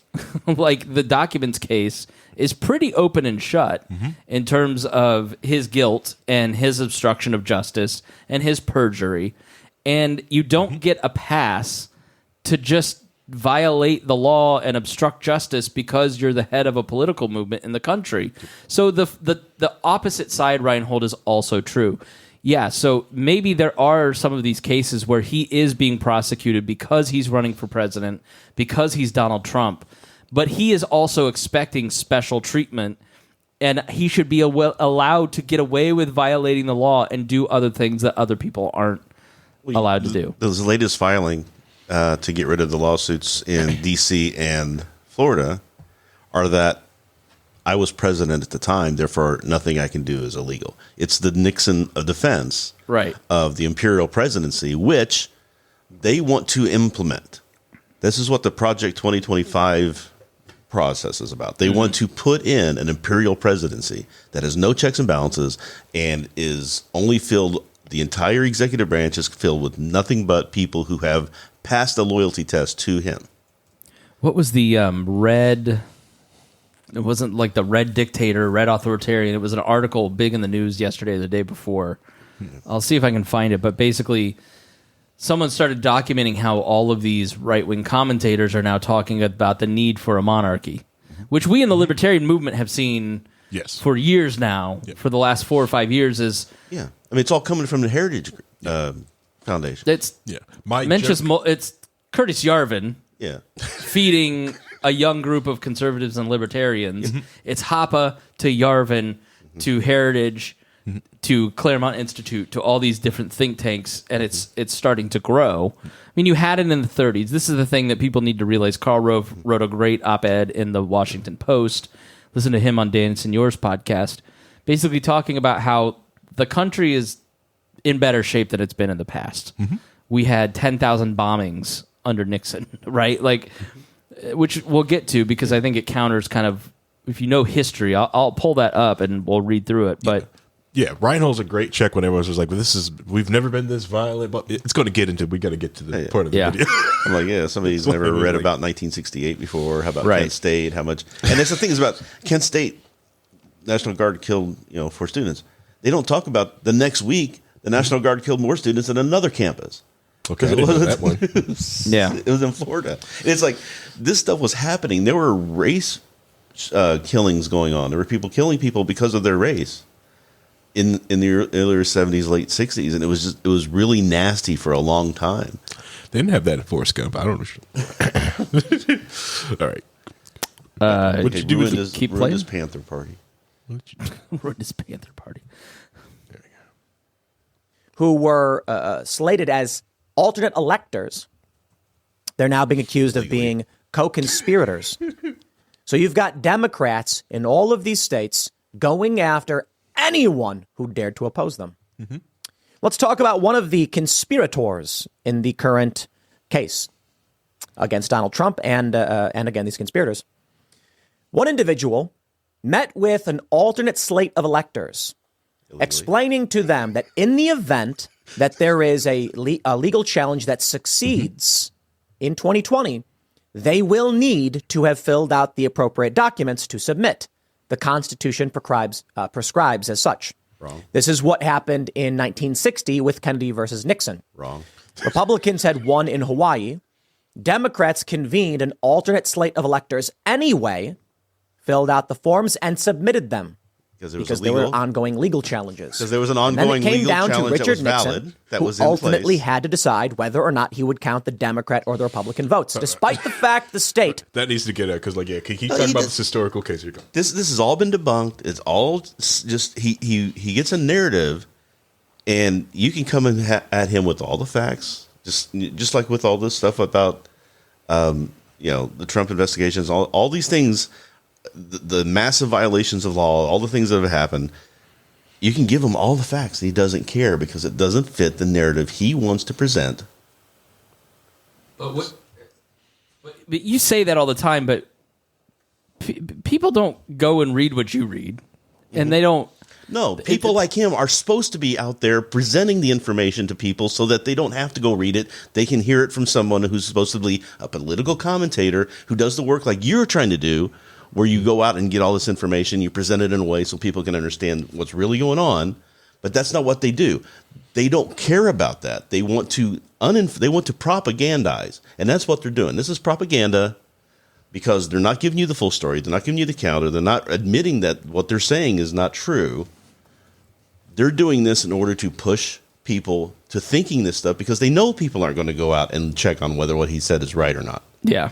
Like the documents case is pretty open and shut in terms of his guilt and his obstruction of justice and his perjury. And you don't get a pass to just violate the law and obstruct justice because you're the head of a political movement in the country. So the opposite side, Rhinehold, is also true. Yeah, so maybe there are some of these cases where he is being prosecuted because he's running for president, because he's Donald Trump, but he is also expecting special treatment, and he should be allowed to get away with violating the law and do other things that other people aren't allowed to do. The latest filing to get rid of the lawsuits in D.C. and Florida are that I was president at the time, therefore nothing I can do is illegal. It's the Nixon defense of the imperial presidency, which they want to implement. This is what the Project 2025 process is about. They want to put in an imperial presidency that has no checks and balances and is only filled, the entire executive branch is filled with nothing but people who have passed a loyalty test to him. What was the red... It wasn't like the red dictator, red authoritarian. It was an article big in the news yesterday or the day before. I'll see if I can find it. But basically, someone started documenting how all of these right-wing commentators are now talking about the need for a monarchy, which we in the libertarian movement have seen for years now, for the last 4 or 5 years. I mean, it's all coming from the Heritage Foundation. It's it's Curtis Yarvin feeding a young group of conservatives and libertarians. It's Hoppe to Yarvin to Heritage to Claremont Institute to all these different think tanks, and it's starting to grow. I mean, you had it in the 30s. This is the thing that people need to realize. Karl Rove wrote a great op-ed in the Washington Post. Listen to him on Dan Senor's podcast, basically talking about how the country is in better shape than it's been in the past. We had 10,000 bombings under Nixon, right? Like, which we'll get to because I think it counters kind of, if you know history, I'll pull that up and we'll read through it. But Rhinehold's a great check when everyone was like, well, we've never been this violent, but it's going to get into, we got to get to the part of the video. I'm like, somebody's never read about 1968 before. How about Kent State? How much? And that's the thing is about Kent State, National Guard killed, 4 students. They don't talk about the next week, the National Guard killed more students at another campus. Okay, I didn't know that one. It was in Florida. And it's like this stuff was happening. There were race killings going on. There were people killing people because of their race in the earlier 70s, late 60s, and it was really nasty for a long time. They didn't have that in Forrest Gump. I don't know. All right. What did you do? Ruined his Panther Party. Ruined his Panther Party. There you go. Who were slated as alternate electors. They're now being accused of being co-conspirators. So you've got Democrats in all of these states going after anyone who dared to oppose them. Let's talk about one of the conspirators in the current case against Donald Trump and again, these conspirators. One individual met with an alternate slate of electors, explaining to them that in the event that there is a legal challenge that succeeds in 2020, they will need to have filled out the appropriate documents to submit. The Constitution prescribes as such. Wrong. This is what happened in 1960 with Kennedy versus Nixon. Wrong. Republicans had won in Hawaii. Democrats convened an alternate slate of electors anyway, filled out the forms, and submitted them. Because there were ongoing legal challenges. Because there was an ongoing legal challenge that was valid, that was in place. Who ultimately had to decide whether or not he would count the Democrat or the Republican votes, despite the fact the state... That needs to get out, because, keep talking about this historical case. Here you go. This has all been debunked. It's all just... He gets a narrative, and you can come in at him with all the facts, just like with all this stuff about, the Trump investigations, all these things... The massive violations of law, all the things that have happened, you can give him all the facts. And he doesn't care because it doesn't fit the narrative he wants to present. But you say that all the time, but people don't go and read what you read, and they don't. No, people like him are supposed to be out there presenting the information to people so that they don't have to go read it. They can hear it from someone who's supposed to be a political commentator who does the work like you're trying to do, where you go out and get all this information, you present it in a way so people can understand what's really going on. But that's not what they do. They don't care about that. They want to propagandize, and that's what they're doing. This is propaganda because they're not giving you the full story. They're not giving you the counter. They're not admitting that what they're saying is not true. They're doing this in order to push people to thinking this stuff because they know people aren't going to go out and check on whether what he said is right or not. Yeah.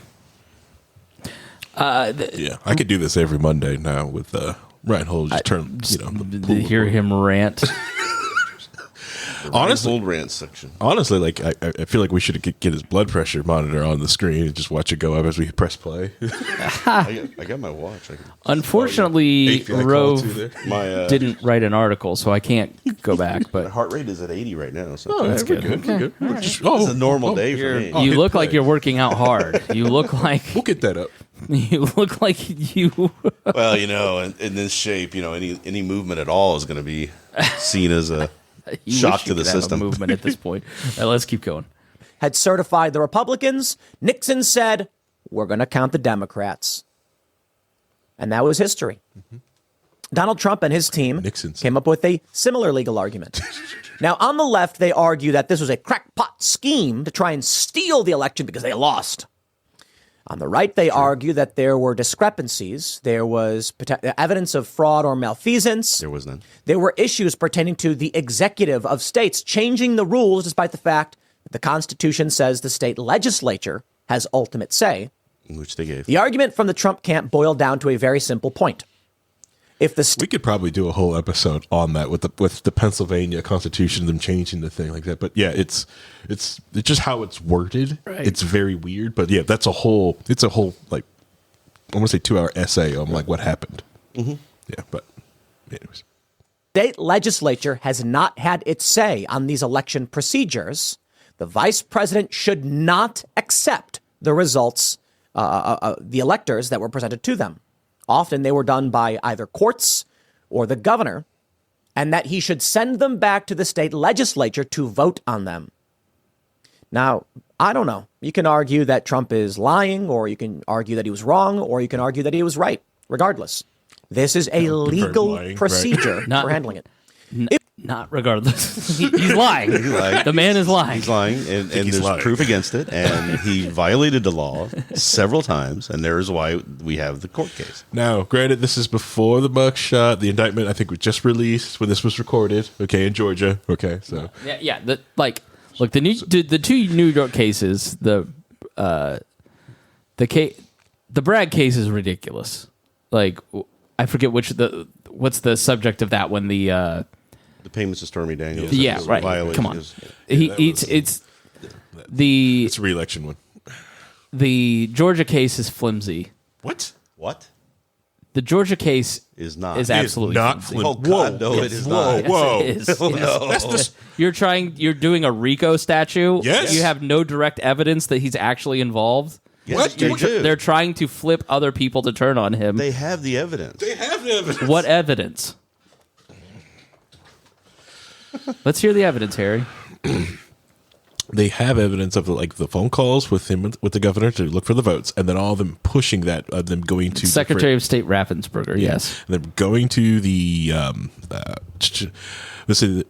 Yeah, I could do this every Monday now with Rhinehold. Hear him rant. Honestly, old rant section. Honestly, like I feel like we should get his blood pressure monitor on the screen and just watch it go up as we press play. I got my watch. Unfortunately, Rove didn't write an article, so I can't go back. But my heart rate is at 80 right now. So that's good. Okay. It's a normal day for me. You look like you're working out hard. You look like we'll get that up. You look like you. Well, in this shape, any movement at all is going to be seen as a shock to the system. Movement at this point. Let's keep going. Had certified the Republicans. Nixon said, "We're going to count the Democrats," and that was history. Mm-hmm. Donald Trump and his team came up with a similar legal argument. Now, on the left, they argue that this was a crackpot scheme to try and steal the election because they lost. On the right, they argue that there were discrepancies. There was evidence of fraud or malfeasance. There was none. There were issues pertaining to the executive of states changing the rules despite the fact that the Constitution says the state legislature has ultimate say. Which they gave. The argument from the Trump camp boiled down to a very simple point. We could probably do a whole episode on that with the Pennsylvania Constitution, them changing the thing like that. But yeah, it's just how it's worded. Right. It's very weird. But yeah, it's a whole like I want to say 2-hour essay on like what happened. Mm-hmm. Yeah, but anyways, state legislature has not had its say on these election procedures. The vice president should not accept the results, the electors that were presented to them. Often they were done by either courts or the governor, and that he should send them back to the state legislature to vote on them. Now, I don't know. You can argue that Trump is lying, or you can argue that he was wrong, or you can argue that he was right. Regardless, this is a legal procedure for handling it. Not regardless. He's lying. The man is lying. He's lying, and there's proof against it, and he violated the law several times, and there is why we have the court case. Now, granted, this is before the mugshot. The indictment, I think, was just released when this was recorded. Okay, in Georgia. Okay, so yeah. Look, the two New York cases, the Bragg case is ridiculous. Like, I forget what's the subject of that one. The payments to Stormy Daniels. Yeah, right. Come on. It's the re-election one. The Georgia case is flimsy. What? The Georgia case is absolutely not flimsy. Oh God, no, it is not. Whoa. Yes, it is. No. That's just you're doing a RICO statue. Yes. You have no direct evidence that he's actually involved. Yes, they do. They're trying to flip other people to turn on him. They have the evidence. What evidence? Let's hear the evidence, Harry. They have evidence of the phone calls with him with the governor to look for the votes, and then all of them pushing that, them going to Secretary of State Raffensperger. Yes, and then going to the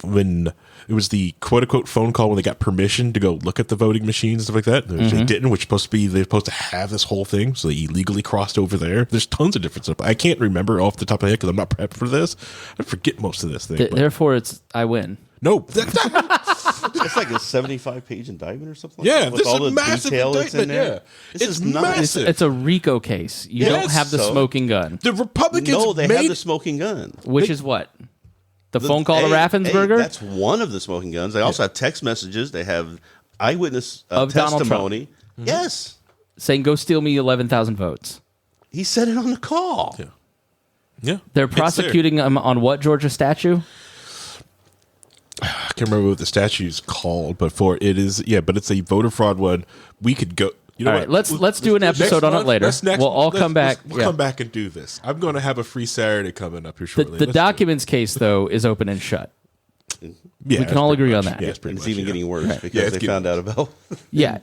when it was the quote unquote phone call when they got permission to go look at the voting machines and stuff like that. Mm-hmm. They didn't, which they're supposed to have this whole thing, so they illegally crossed over there. There's tons of different stuff. I can't remember off the top of my head because I'm not prepped for this. I forget most of this thing. Therefore, I win. No. It's like a 75-page indictment or something. Yeah, with this all is a the massive detail indictment. that's in there. Yeah, it's massive. It's a RICO case. You don't have the smoking gun. The Republicans have the smoking gun. Which is what? The phone call to Raffensperger? That's one of the smoking guns. They also have text messages. They have eyewitness of testimony. Mm-hmm. Yes. Saying, go steal me 11,000 votes. He said it on the call. Yeah. They're prosecuting him on what Georgia statute? I can't remember what the statute's called, but but it's a voter fraud one. We could go. You know all right, what? Let's do an episode on it later. We'll all come back. We'll come back and do this. I'm going to have a free Saturday coming up here shortly. The documents case, though, is open and shut. Yeah, we can all agree on that. Yeah, It's even getting worse because they found out about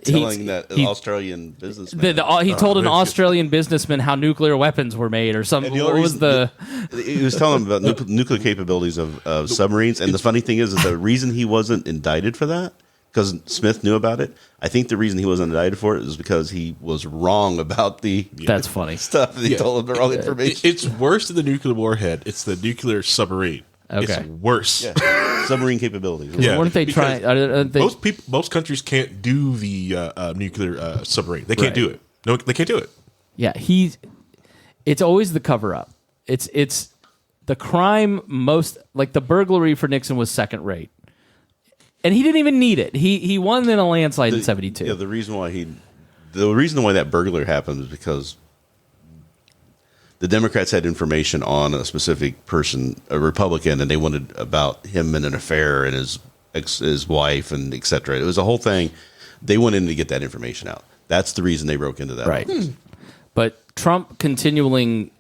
telling that Australian businessman. He told an Australian businessman how nuclear weapons were made or something. What was He was telling him about nuclear capabilities of submarines. And the funny thing is the reason he wasn't indicted for that, because Smith knew about it, I think the reason he wasn't indicted for it is because he was wrong about the That's funny. stuff. He told him the wrong information. It's worse than the nuclear warhead. It's the nuclear submarine. Okay. It's worse. Yeah. Submarine capabilities. Yeah. Weren't they trying? Most countries can't do the nuclear submarine. They can't do it. No, they can't do it. Yeah, it's always the cover up. It's the crime most, like the burglary for Nixon was second rate. And he didn't even need it. He won in a landslide in 72. Yeah, the reason why that burglary happened is because the Democrats had information on a specific person, a Republican, and they wanted about him and an affair and his wife and et cetera. It was a whole thing. They wanted to get that information out. That's the reason they broke into that. Right. But Trump continuing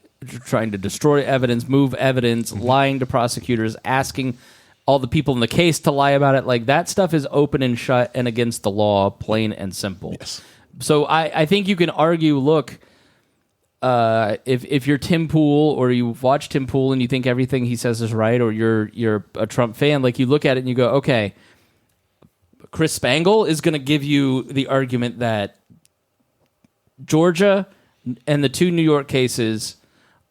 trying to destroy evidence, move evidence, lying to prosecutors, asking all the people in the case to lie about it, like that stuff is open and shut and against the law, plain and simple. Yes. So I think you can argue, look, if you're Tim Pool or you watch Tim Pool and you think everything he says is right, or you're a Trump fan, like you look at it and you go, okay, Chris Spangle is going to give you the argument that Georgia and the two New York cases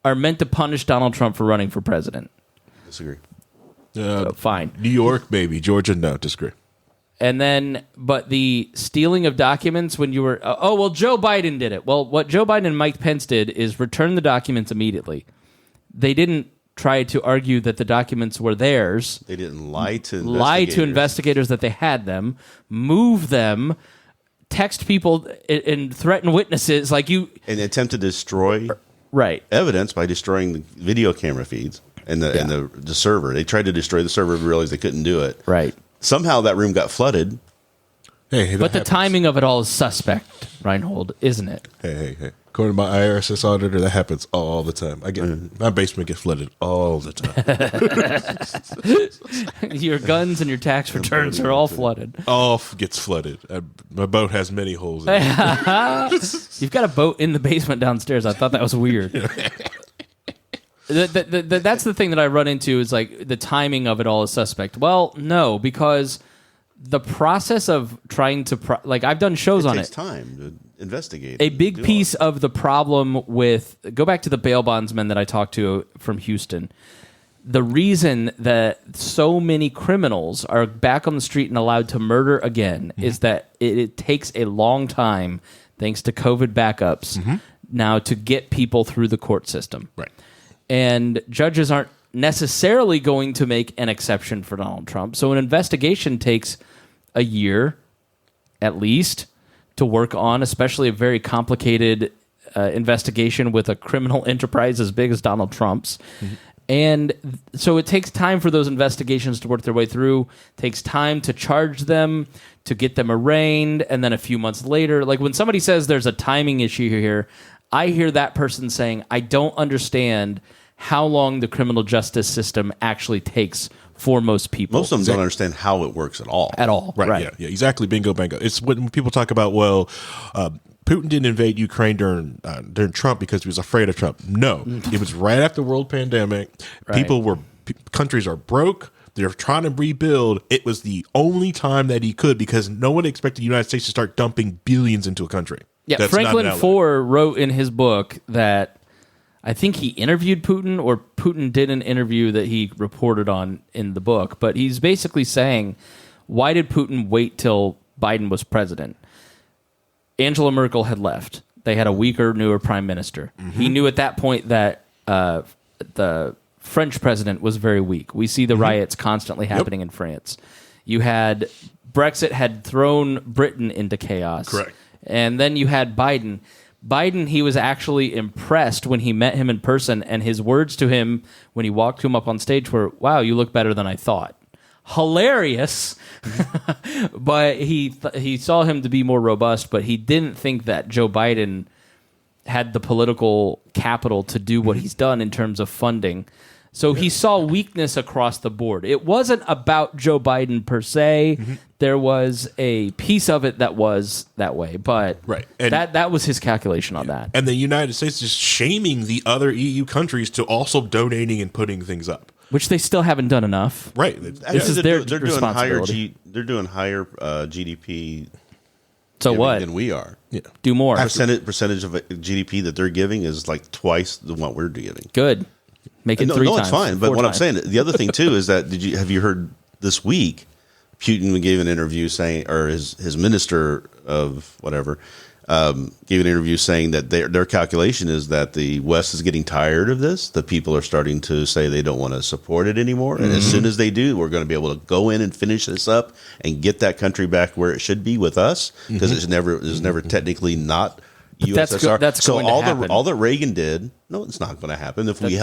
are meant to punish Donald Trump for running for president. Disagree. So, fine. New York, maybe. Georgia, no. Disagree. And then, but the stealing of documents when you were, Joe Biden did it. Well, what Joe Biden and Mike Pence did is return the documents immediately. They didn't try to argue that the documents were theirs. They didn't lie to investigators that they had them, move them, text people and threaten witnesses like you. And attempt to destroy evidence by destroying the video camera feeds and the server. They tried to destroy the server and realized they couldn't do it. Right. Somehow that room got flooded. But the timing of it all is suspect, Rhinehold, isn't it? Hey. According to my IRS auditor, that happens all the time. My basement gets flooded all the time. Your guns and your tax returns are all flooded. All gets flooded. My boat has many holes in it. You've got a boat in the basement downstairs. I thought that was weird. That's the thing that I run into is like the timing of it all is suspect. Well, no, because the process of trying to I've done shows on it. It takes time to investigate. A big piece of the problem with go back to the bail bondsman that I talked to from Houston. The reason that so many criminals are back on the street and allowed to murder again is that it takes a long time, thanks to COVID backups, now to get people through the court system. Right. And judges aren't necessarily going to make an exception for Donald Trump. So an investigation takes a year, at least, to work on, especially a very complicated investigation with a criminal enterprise as big as Donald Trump's. And so it takes time for those investigations to work their way through. It takes time to charge them, to get them arraigned, and then a few months later, like when somebody says there's a timing issue here, I hear that person saying, I don't understand how long the criminal justice system actually takes for most people. Most of them don't understand how it works at all. Right. Yeah, exactly. Bingo, bango. It's when people talk about, Putin didn't invade Ukraine during Trump because he was afraid of Trump. No, it was right after the world pandemic. Right. Countries are broke. They're trying to rebuild. It was the only time that he could because no one expected the United States to start dumping billions into a country. Yeah, That's Franklin not Foer wrote in his book that I think he interviewed Putin, or Putin did an interview that he reported on in the book. But he's basically saying, why did Putin wait till Biden was president? Angela Merkel had left. They had a weaker, newer prime minister. He knew at that point that the French president was very weak. We see the riots constantly happening in France. You had Brexit had thrown Britain into chaos. Correct. And then you had Biden. Biden, he was actually impressed when he met him in person, and his words to him when he walked him up on stage were, wow, you look better than I thought. Hilarious. But he saw him to be more robust, but he didn't think that Joe Biden had the political capital to do what he's done in terms of funding So he saw weakness across the board. It wasn't about Joe Biden per se. There was a piece of it that was that way, but And that was his calculation on that. And the United States is shaming the other EU countries to also donating and putting things up, which they still haven't done enough. Right. This is their responsibility. They're doing higher GDP. So what? Than we are. Yeah. Do more. Percentage of GDP that they're giving is like twice the what we're giving. Good. Make it three times. No, it's fine. But what I'm saying, the other thing too is that have you heard this week? Putin gave an interview saying, or his minister of whatever gave an interview saying that their calculation is that the West is getting tired of this. The people are starting to say they don't want to support it anymore, and as soon as they do, we're going to be able to go in and finish this up and get that country back where it should be with us, because it's never technically not USSR. That's so going to happen. all that Reagan did. No, it's not going to happen. If we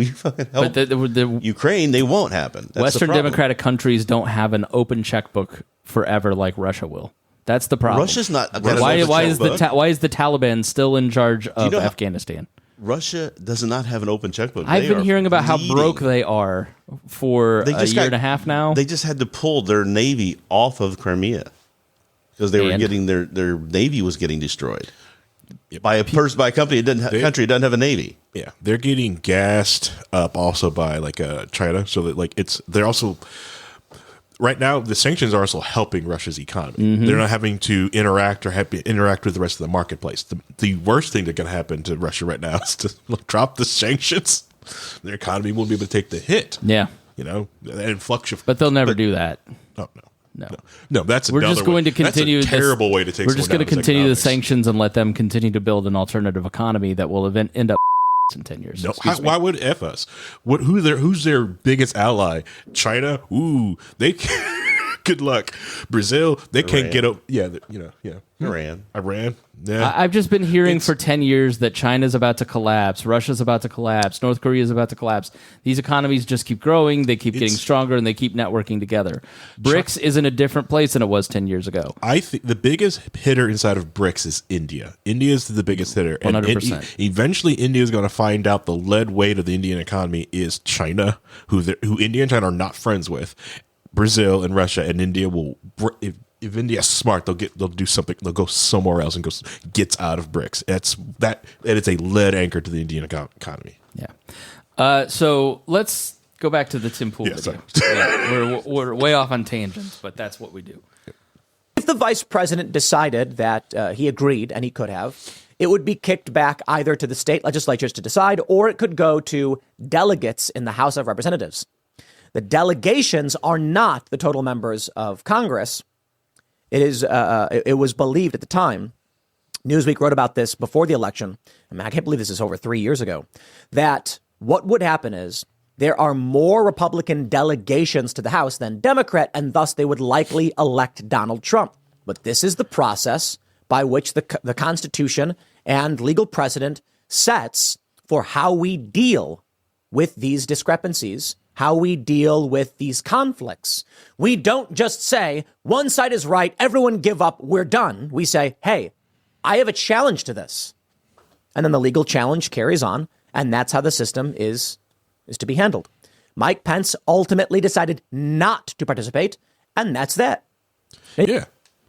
fucking help the Ukraine, they won't happen. That's Western the problem. democratic countries don't have an open checkbook forever like Russia will. That's the problem. Russia's not. Why is the Taliban still in charge of Afghanistan? Russia does not have an open checkbook. I've been hearing about how broke they are for a year and a half now. They just had to pull their navy off of Crimea because they were getting their navy was getting destroyed by a company that doesn't have a navy. Yeah, they're getting gassed up also by China, so that they're also. Right now, the sanctions are also helping Russia's economy. They're not having to interact with the rest of the marketplace. The worst thing that can happen to Russia right now is to drop the sanctions. Their economy won't be able to take the hit. Yeah, and fluctuate. But they'll never do that. Oh no. That's we're just going to continue. That's a terrible way to take. We're just going to continue the sanctions and let them continue to build an alternative economy that will end up in 10 years. No, why would F us? Who's their biggest ally? China? Ooh, they good luck. Brazil, they can't get up. Yeah, Iran. Yeah. I've just been hearing for 10 years that China's about to collapse, Russia's about to collapse, North Korea's about to collapse. These economies just keep growing, they keep getting stronger, and they keep networking together. BRICS is in a different place than it was 10 years ago. I think the biggest hitter inside of BRICS is India. India is the biggest hitter. 100%. And eventually, India is going to find out the lead weight of the Indian economy is China, who India and China are not friends with. Brazil and Russia and India will. If India's smart, they'll do something. They'll go somewhere else and gets out of BRICS. That is a lead anchor to the Indian economy. Yeah. So let's go back to the Tim Pool video. We're way off on tangents, but that's what we do. If the vice president decided that he agreed, and he could have, it would be kicked back either to the state legislatures to decide, or it could go to delegates in the House of Representatives. The delegations are not the total members of Congress. It was believed at the time, Newsweek wrote about this before the election, I can't believe this is over 3 years ago, that what would happen is there are more Republican delegations to the House than Democrat, and thus they would likely elect Donald Trump. But this is the process by which the Constitution and legal precedent sets for how we deal with these discrepancies, how we deal with these conflicts. We don't just say, one side is right, everyone give up, we're done. We say, hey, I have a challenge to this. And then the legal challenge carries on, and that's how the system is to be handled. Mike Pence ultimately decided not to participate, and that's that. Yeah,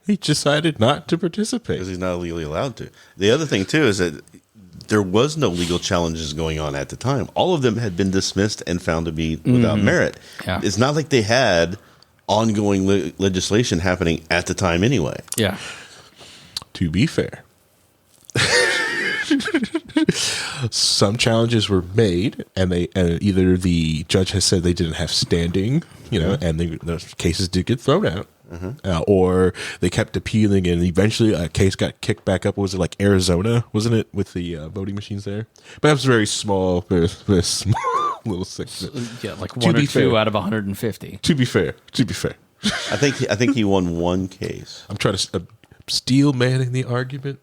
he decided not to participate. Because he's not legally allowed to. The other thing, too, is that there was no legal challenges going on at the time. All of them had been dismissed and found to be without merit. Yeah. It's not like they had ongoing legislation happening at the time anyway. Yeah. To be fair, some challenges were made, and either the judge has said they didn't have standing, and the cases did get thrown out. Or they kept appealing, and eventually a case got kicked back up. Was it like Arizona? Wasn't it, with the voting machines there? But that was very small, very small little section. Yeah, like one or two out of 150. To be fair, I think he won one case. I'm trying to steel manning the argument.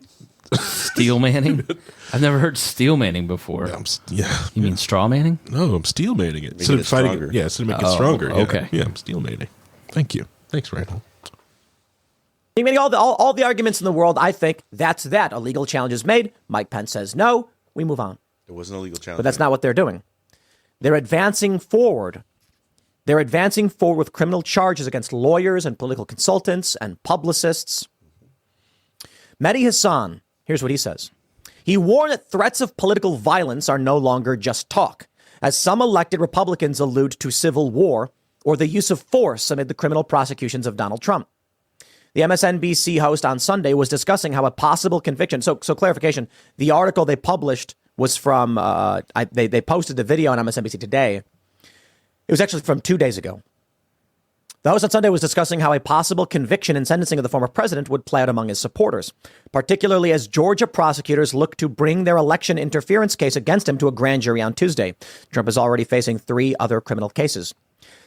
Steel manning? I've never heard steel manning before. You mean straw manning? No, I'm steel manning it. Instead of fighting it. Yeah, instead of making it stronger. Okay. Yeah, I'm steel manning. Thank you. Thanks, Rhinehold. You make all the arguments in the world. I think that's that. A legal challenge is made. Mike Pence says no. We move on. There wasn't a legal challenge. But that's not what they're doing. They're advancing forward. They're advancing forward with criminal charges against lawyers and political consultants and publicists. Mehdi Hasan, here's what he says. He warned that threats of political violence are no longer just talk, as some elected Republicans allude to civil war or the use of force amid the criminal prosecutions of Donald Trump. The MSNBC host on Sunday was discussing how a possible conviction. So clarification, the article they published was from, they posted the video on MSNBC today. It was actually from 2 days ago. The host on Sunday was discussing how a possible conviction and sentencing of the former president would play out among his supporters, particularly as Georgia prosecutors look to bring their election interference case against him to a grand jury on Tuesday. Trump is already facing 3 other criminal cases.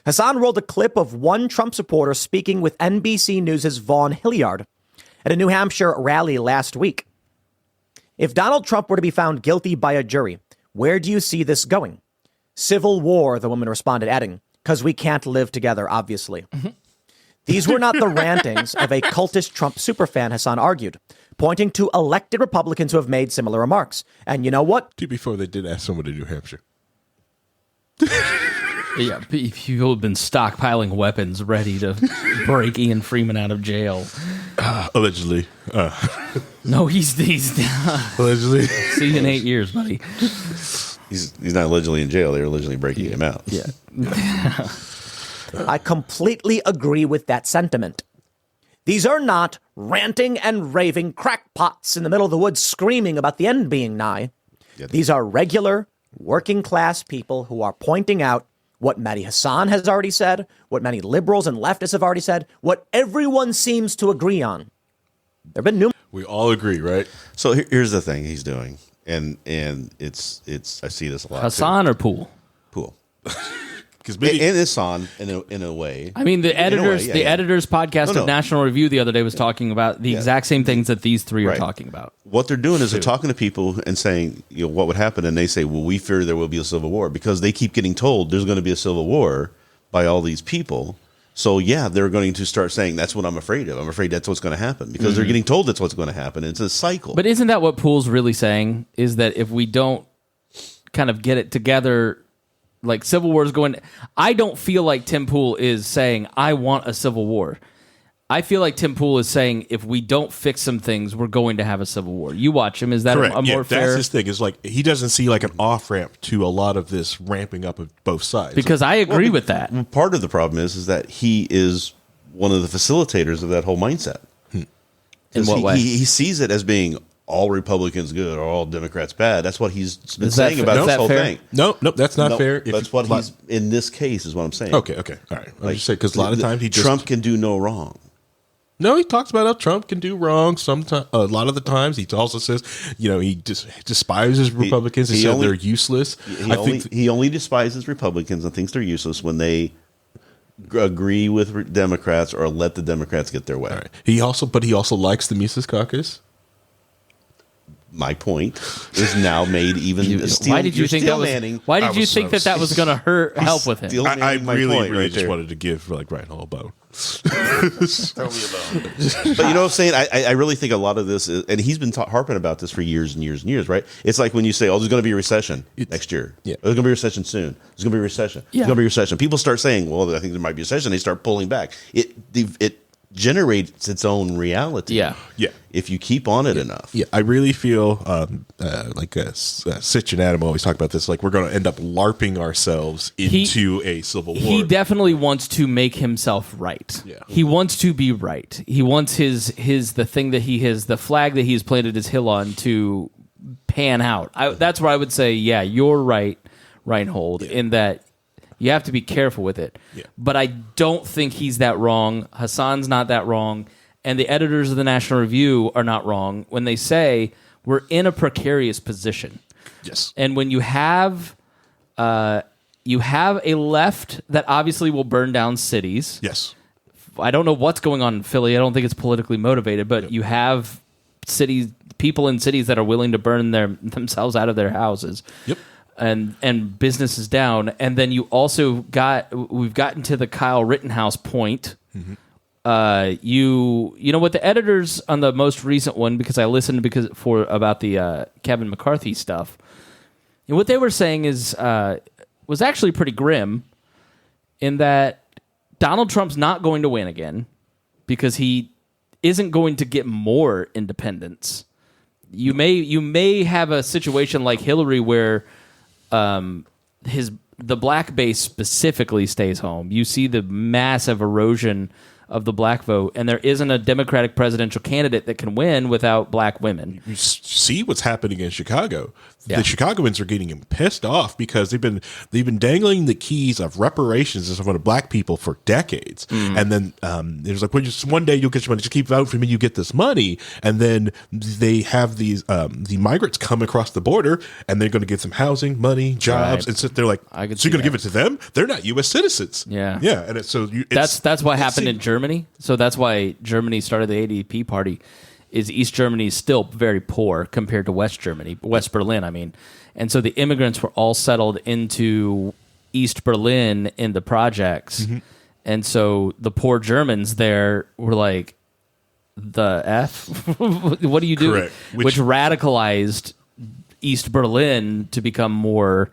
Hasan rolled a clip of one Trump supporter speaking with NBC News' Vaughn Hilliard at a New Hampshire rally last week. If Donald Trump were to be found guilty by a jury, where do you see this going? Civil war, the woman responded, adding, because we can't live together, obviously. Mm-hmm. These were not the rantings of a cultist Trump superfan, Hasan argued, pointing to elected Republicans who have made similar remarks. And you know what? Before they did ask someone to New Hampshire. Yeah, people have been stockpiling weapons ready to break Ian Freeman out of jail. Allegedly. No, he's allegedly. See you in 8 years, buddy. He's not allegedly in jail. They're allegedly breaking him out. Yeah. I completely agree with that sentiment. These are not ranting and raving crackpots in the middle of the woods screaming about the end being nigh. Yeah. These are regular, working class people who are pointing out what Mehdi Hasan has already said, what many liberals and leftists have already said, what everyone seems to agree on. There have been numerous. We all agree, right? So here's the thing he's doing, and it's I see this a lot. Hasan or Poole? Poole. Because and it's on in a way. I mean, the editors podcast of National Review the other day was talking about the exact same things that these three are talking about. What they're doing is they're talking to people and saying, what would happen, and they say, well, we fear there will be a civil war because they keep getting told there's going to be a civil war by all these people. So they're going to start saying that's what I'm afraid of. I'm afraid that's what's going to happen because they're getting told that's what's going to happen. It's a cycle. But isn't that what Poole's really saying? Is that if we don't kind of get it together? Like civil war is going. I don't feel like Tim Pool is saying I want a civil war. I feel like Tim Pool is saying if we don't fix some things, we're going to have a civil war. You watch him. Is that a more fair? That's his thing. Is like he doesn't see like an off ramp to a lot of this ramping up of both sides. Because I agree with that. Part of the problem is that he is one of the facilitators of that whole mindset. In what way? He sees it as being all Republicans good or all Democrats bad. That's what he's been saying about this whole thing. No, that's not fair. That's what he's in this case is what I'm saying. Okay, all right. I just say because a lot of times Trump can do no wrong. No, he talks about how Trump can do wrong. Sometimes, a lot of the times, he also says, he despises Republicans. He said they're useless. He only despises Republicans and thinks they're useless when they agree with Democrats or let the Democrats get their way. Right. He also likes the Mises Caucus. My point is now made even. Why did you think that was? Why did you think that was going to help with him? I really just wanted to give Rhinehold a bone. Throw me a bone. But you know what I'm saying? I really think a lot of this is, and he's been harping about this for years and years and years, right? It's like when you say, "Oh, there's going to be a recession next year. Yeah. There's going to be a recession soon. There's going to be a recession. Yeah. There's going to be a recession." People start saying, "Well, I think there might be a recession." They start pulling back. It generates its own reality. Yeah. If you keep on it enough. Yeah, I really feel like Sitch and Adam always talk about this. Like we're going to end up LARPing ourselves into a civil war. He definitely wants to make himself right. Yeah. He wants to be right. He wants the thing that he has, the flag that he's planted his hill on to pan out. That's where I would say, you're right, Rhinehold, in that you have to be careful with it. Yeah. But I don't think he's that wrong. Hasan's not that wrong. And the editors of the National Review are not wrong when they say we're in a precarious position. Yes. And when you have a left that obviously will burn down cities. Yes. I don't know what's going on in Philly. I don't think it's politically motivated, but you have people in cities that are willing to burn themselves out of their houses. Yep. And business is down. And then you also we've gotten to the Kyle Rittenhouse point. Mm-hmm. You know what the editors on the most recent one, because I listened about the Kevin McCarthy stuff. And what they were saying is was actually pretty grim in that Donald Trump's not going to win again because he isn't going to get more independence. You may have a situation like Hillary where the black base specifically stays home. You see the massive erosion of the black vote, and there isn't a Democratic presidential candidate that can win without black women. You see what's happening in Chicago. Yeah. The Chicagoans are getting pissed off because they've been dangling the keys of reparations in front of black people for decades, and then there's like, well, just one day you'll get your money. Just keep voting for me, you get this money, and then they have these the migrants come across the border, and they're going to give them housing, money, jobs, Right. and so they're like, so you're going to give it to them? They're not U.S. citizens. Yeah. And That's what happened in Germany. So that's why Germany started the ADP party. Is East Germany is still very poor compared to West Germany, West Berlin, I mean. And so the immigrants were all settled into East Berlin in the projects. Mm-hmm. And so the poor Germans there were like, the F? What do you do? Correct. Which radicalized East Berlin to become more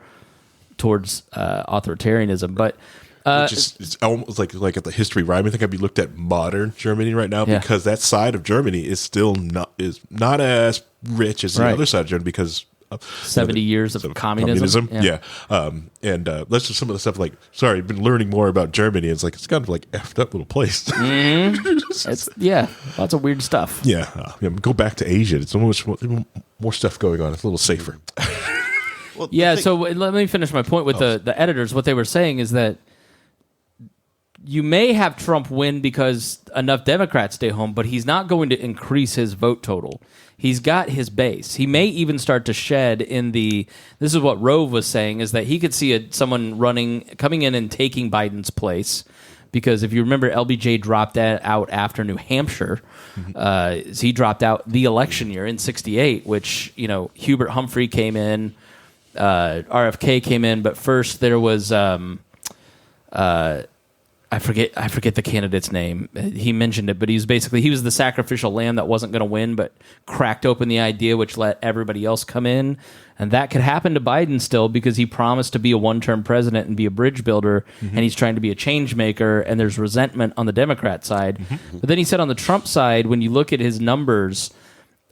towards authoritarianism. But it's almost like at the history rhyme. I think I'd be looked at modern Germany right now because that side of Germany is still not as rich as the other side of Germany because of 70 years of communism. Yeah. And let's just some of the stuff like, sorry, I've been learning more about Germany. It's like, it's kind of like effed up little place. Mm-hmm. Lots of weird stuff. Go back to Asia. It's almost more stuff going on. It's a little safer. So let me finish my point with the editors. What they were saying is that you may have Trump win because enough Democrats stay home, but he's not going to increase his vote total. He's got his base. He may even start to shed in the... This is what Rove was saying, is that he could see someone coming in and taking Biden's place. Because if you remember, LBJ dropped that out after New Hampshire. Mm-hmm. He dropped out the election year in 1968, which, Hubert Humphrey came in, RFK came in, but first there was... I forget the candidate's name. He mentioned it, but he was the sacrificial lamb that wasn't going to win, but cracked open the idea, which let everybody else come in. And that could happen to Biden still because he promised to be a one-term president and be a bridge builder, and he's trying to be a change maker, and there's resentment on the Democrat side. Mm-hmm. But then he said on the Trump side, when you look at his numbers,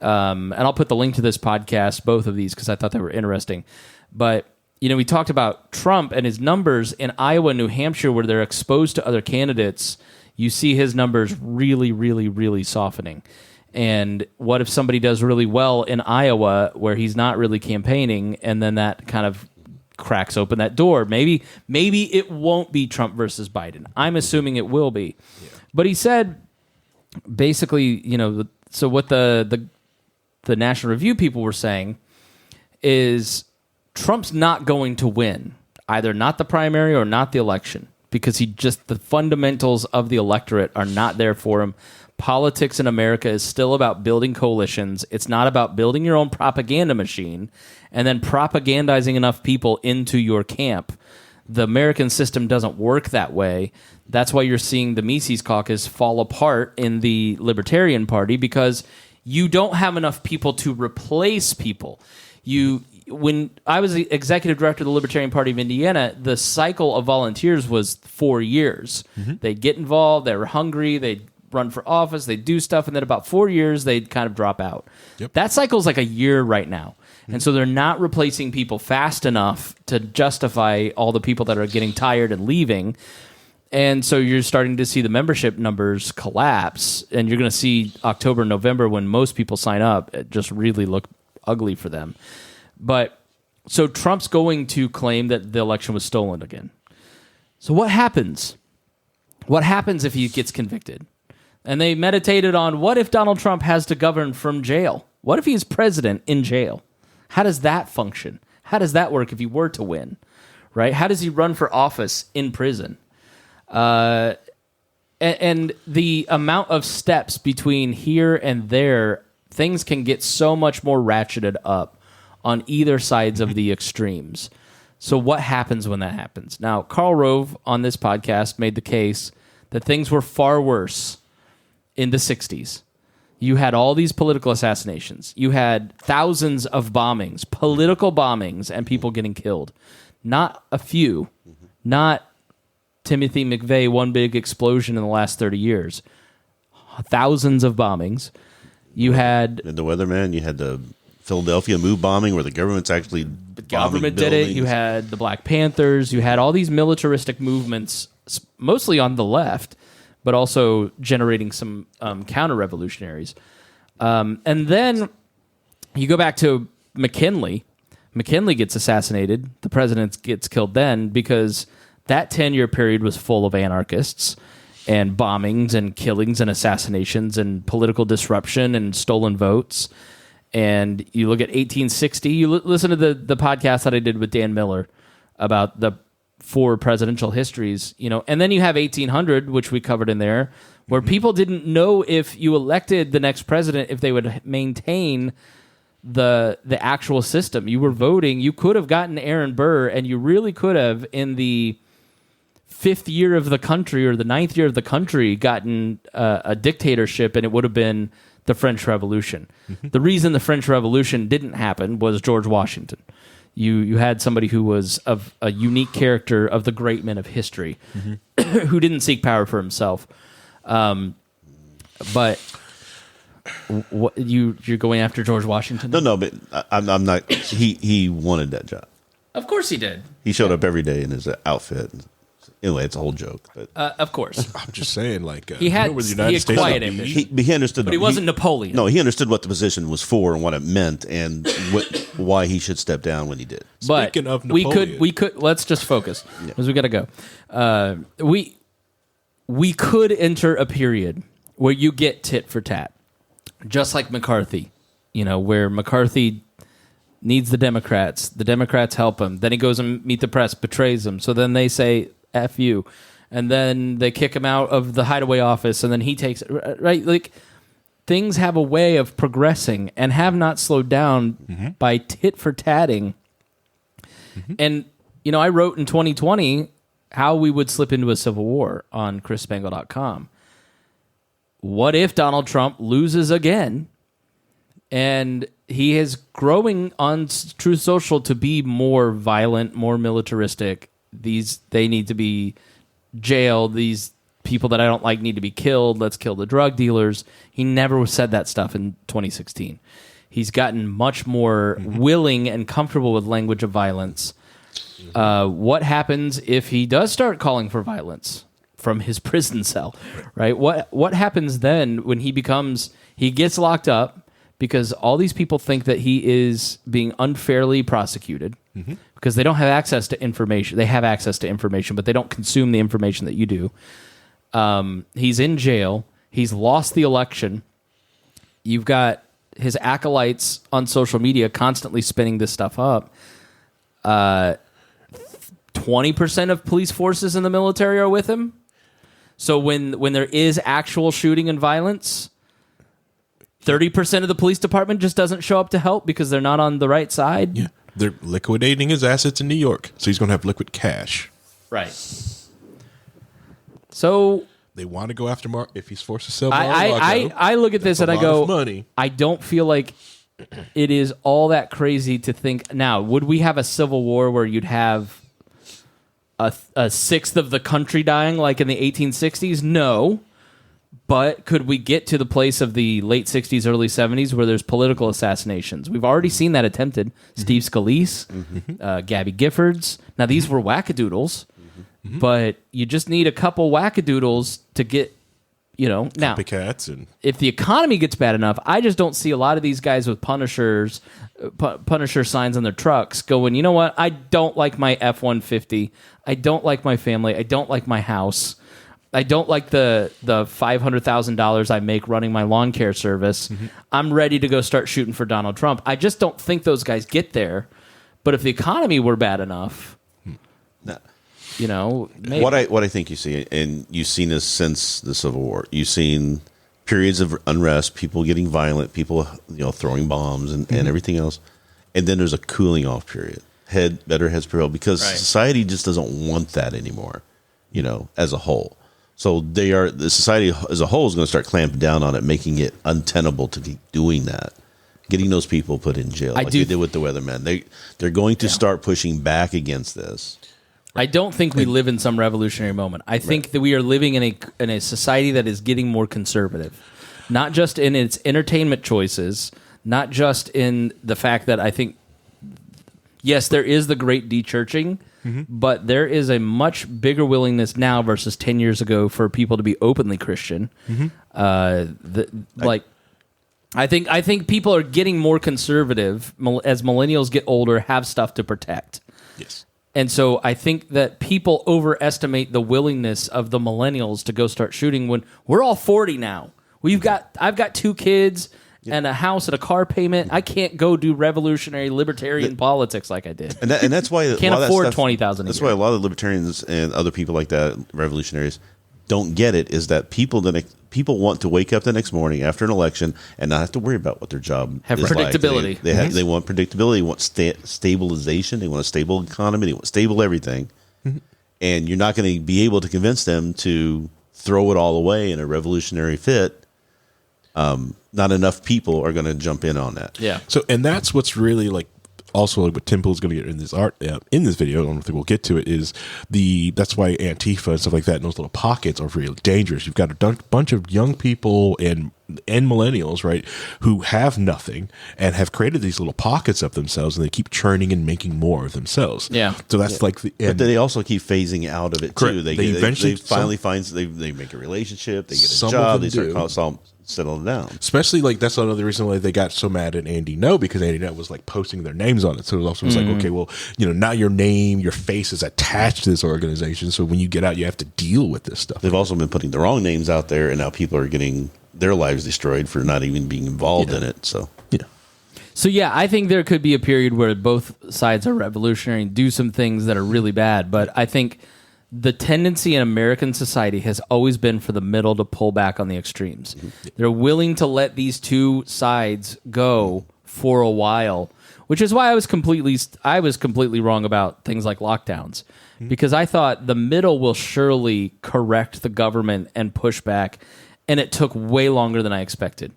and I'll put the link to this podcast, both of these, because I thought they were interesting, but... we talked about Trump and his numbers in Iowa, New Hampshire, where they're exposed to other candidates. You see his numbers really, really, really softening. And what if somebody does really well in Iowa where he's not really campaigning, and then that kind of cracks open that door? Maybe it won't be Trump versus Biden. I'm assuming it will be. Yeah. But he said, basically, so what the National Review people were saying is... Trump's not going to win, either not the primary or not the election, because the fundamentals of the electorate are not there for him. Politics in America is still about building coalitions. It's not about building your own propaganda machine and then propagandizing enough people into your camp. The American system doesn't work that way. That's why you're seeing the Mises Caucus fall apart in the Libertarian Party, because you don't have enough people to replace people. When I was the executive director of the Libertarian Party of Indiana, the cycle of volunteers was 4 years. Mm-hmm. They'd get involved, they were hungry, they'd run for office, they'd do stuff, and then about 4 years, they'd kind of drop out. Yep. That cycle's like a year right now. Mm-hmm. And so they're not replacing people fast enough to justify all the people that are getting tired and leaving. And so you're starting to see the membership numbers collapse, and you're going to see October, November, when most people sign up, it just really look ugly for them. But so Trump's going to claim that the election was stolen again. So what happens? What happens if he gets convicted? And they meditated on, what if Donald Trump has to govern from jail? What if he's president in jail? How does that function? How does that work if he were to win? Right? How does he run for office in prison? And the amount of steps between here and there, things can get so much more ratcheted up on either sides of the extremes. So what happens when that happens? Now, Karl Rove on this podcast made the case that things were far worse in the 60s. You had all these political assassinations. You had thousands of bombings, political bombings, and people getting killed. not a few, not Timothy McVeigh, one big explosion in the last 30 years. Thousands of bombings. You had the Weatherman. You had the Philadelphia move bombing, where the government's actually the government did it. You had the Black Panthers. You had all these militaristic movements, mostly on the left, but also generating some counter-revolutionaries. And then you go back to McKinley. McKinley gets assassinated. The president gets killed then because that 10-year period was full of anarchists and bombings and killings and assassinations and political disruption and stolen votes. And you look at 1860. You listen to the podcast that I did with Dan Miller about the 4 presidential histories, and then you have 1800, which we covered in there, where people didn't know if you elected the next president, if they would maintain the actual system. You were voting. You could have gotten Aaron Burr, and you really could have, in the 5th year of the country or the 9th year of the country, gotten a dictatorship, and it would have been the French Revolution. The reason the French Revolution didn't happen was George Washington. You had somebody who was of a unique character, of the great men of history, who didn't seek power for himself. But what, you're going after George Washington? No, but I'm not. He wanted that job. Of course he did. He showed up every day in his outfit. Anyway, it's a whole joke. But of course. I'm just saying, he had quiet ambition. He understood, but he wasn't Napoleon. No, he understood what the position was for and what it meant, and why he should step down when he did. But speaking of Napoleon, we could let's just focus because we got to go. We could enter a period where you get tit for tat, just like McCarthy. Where McCarthy needs the Democrats help him. Then he goes and meet the press, betrays them. So then they say, F you. And then they kick him out of the hideaway office, and then he takes it. Right? Like, things have a way of progressing and have not slowed down by tit for tatting. And, I wrote in 2020 how we would slip into a civil war on chrisspangle.com. What if Donald Trump loses again? And he is growing on Truth Social to be more violent, more militaristic. They need to be jailed. These people that I don't like need to be killed. Let's kill the drug dealers. He never said that stuff in 2016. He's gotten much more willing and comfortable with language of violence. What happens if he does start calling for violence from his prison cell? Right? What happens then when he gets locked up because all these people think that he is being unfairly prosecuted? Because they don't have access to information. They have access to information, but they don't consume the information that you do. He's in jail. He's lost the election. You've got his acolytes on social media constantly spinning this stuff up. 20% of police forces in the military are with him. So when there is actual shooting and violence, 30% of the police department just doesn't show up to help because they're not on the right side. Yeah. They're liquidating his assets in New York, so he's going to have liquid cash. Right. So they want to go after Mark if he's forced to sell. I look at this and I go, money. I don't feel like it is all that crazy to think. Now, would we have a civil war where you'd have a sixth of the country dying like in the 1860s? No. But could we get to the place of the late 60s, early 70s where there's political assassinations? We've already seen that attempted. Steve Scalise, Gabby Giffords. Now, these were wackadoodles, but you just need a couple wackadoodles to get, now. Copycats. And if the economy gets bad enough, I just don't see a lot of these guys with Punisher signs on their trucks going, you know what? I don't like my F-150. I don't like my family. I don't like my house. I don't like the $500,000 I make running my lawn care service. I'm ready to go start shooting for Donald Trump. I just don't think those guys get there. But if the economy were bad enough, maybe. What I think you see, and you've seen this since the Civil War. You've seen periods of unrest, people getting violent, people throwing bombs and everything else, and then there's a cooling off period. Better heads prevail because society just doesn't want that anymore. As a whole. So the society as a whole is going to start clamping down on it, making it untenable to keep doing that. getting those people put in jail, like they did with the weathermen. They're going to start pushing back against this. I don't think we live in some revolutionary moment. I think that we are living in a society that is getting more conservative, not just in its entertainment choices, not just in the fact that I think, yes, there is the great de-churching, but there is a much bigger willingness now versus 10 years ago for people to be openly Christian. I think people are getting more conservative as millennials get older, have stuff to protect. Yes. And so I think that people overestimate the willingness of the millennials to go start shooting when we're all 40 now. I've got 2 kids and a house and a car payment. I can't go do revolutionary libertarian politics like I did. And that's why can't afford $20,000. That's why a lot of libertarians and other people like that, revolutionaries, don't get it. Is that people want to wake up the next morning after an election and not have to worry about what their job have is predictability. Like. They want predictability. They want stabilization. They want a stable economy. They want stable everything. And you're not going to be able to convince them to throw it all away in a revolutionary fit. Not enough people are going to jump in on that. Yeah. So, and that's what's really like. Also, like what Tim Pool's going to get in this in this video, I don't think we'll get to it. That's why Antifa and stuff like that in those little pockets are really dangerous. You've got a bunch of young people and millennials, right, who have nothing and have created these little pockets of themselves, and they keep churning and making more of themselves. Yeah. So that's like the. But they also keep phasing out of it too. Correct. They finally find they make a relationship, they get a job, they start settling down. Especially like that's another reason why they got so mad at Andy No, because Andy No was like posting their names on it. So it also was like, okay, well, now your name, your face is attached to this organization. So when you get out, you have to deal with this stuff. They've also been putting the wrong names out there, and now people are getting their lives destroyed for not even being involved in it. So I think there could be a period where both sides are revolutionary and do some things that are really bad. But I think the tendency in American society has always been for the middle to pull back on the extremes. They're willing to let these two sides go for a while, which is why I was completely wrong about things like lockdowns, because I thought the middle will surely correct the government and push back, and it took way longer than I expected.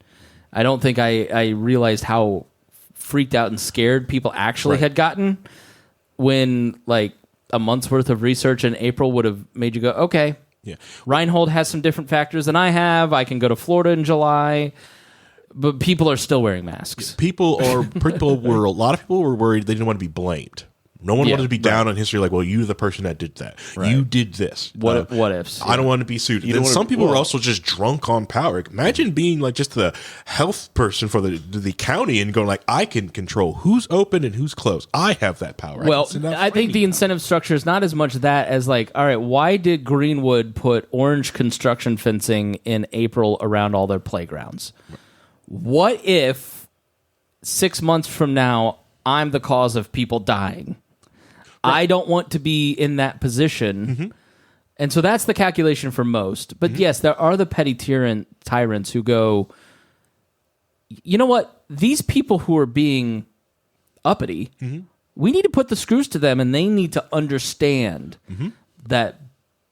I don't think I realized how freaked out and scared people actually had gotten when like a month's worth of research in April would have made you go, okay, Rhinehold has some different factors than I have. I can go to Florida in July, but people are still wearing masks. A lot of people were worried they didn't want to be blamed. No one wanted to be down on history like, well, you're the person that did that. Right. You did this. What ifs? I don't want to be sued. Then some people were also just drunk on power. Imagine being like just the health person for the county and going like, I can control who's open and who's closed. I have that power. Well, I think the incentive structure is not as much that as like, all right, why did Greenwood put orange construction fencing in April around all their playgrounds? Right. What if 6 months from now, I'm the cause of people dying? I don't want to be in that position. And so that's the calculation for most. But yes, there are the petty tyrants who go, you know what? These people who are being uppity, we need to put the screws to them, and they need to understand that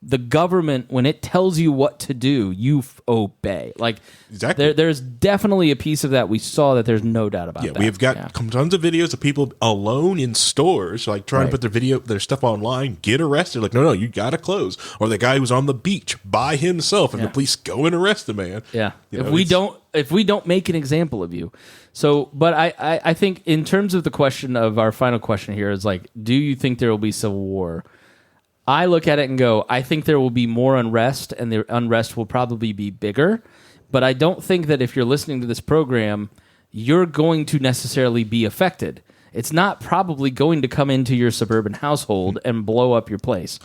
the government, when it tells you what to do, you obey. Like, exactly. There's definitely a piece of that we saw that there's no doubt about that. We've got tons of videos of people alone in stores, like trying to put their stuff online, get arrested. Like, no, you got to close. Or the guy who's on the beach by himself, and the police go and arrest the man. Yeah. If we don't make an example of you. So, but I think in terms of the question of our final question here is like, do you think there will be civil war? I look at it and go, I think there will be more unrest, and the unrest will probably be bigger. But I don't think that if you're listening to this program, you're going to necessarily be affected. It's not probably going to come into your suburban household and blow up your place.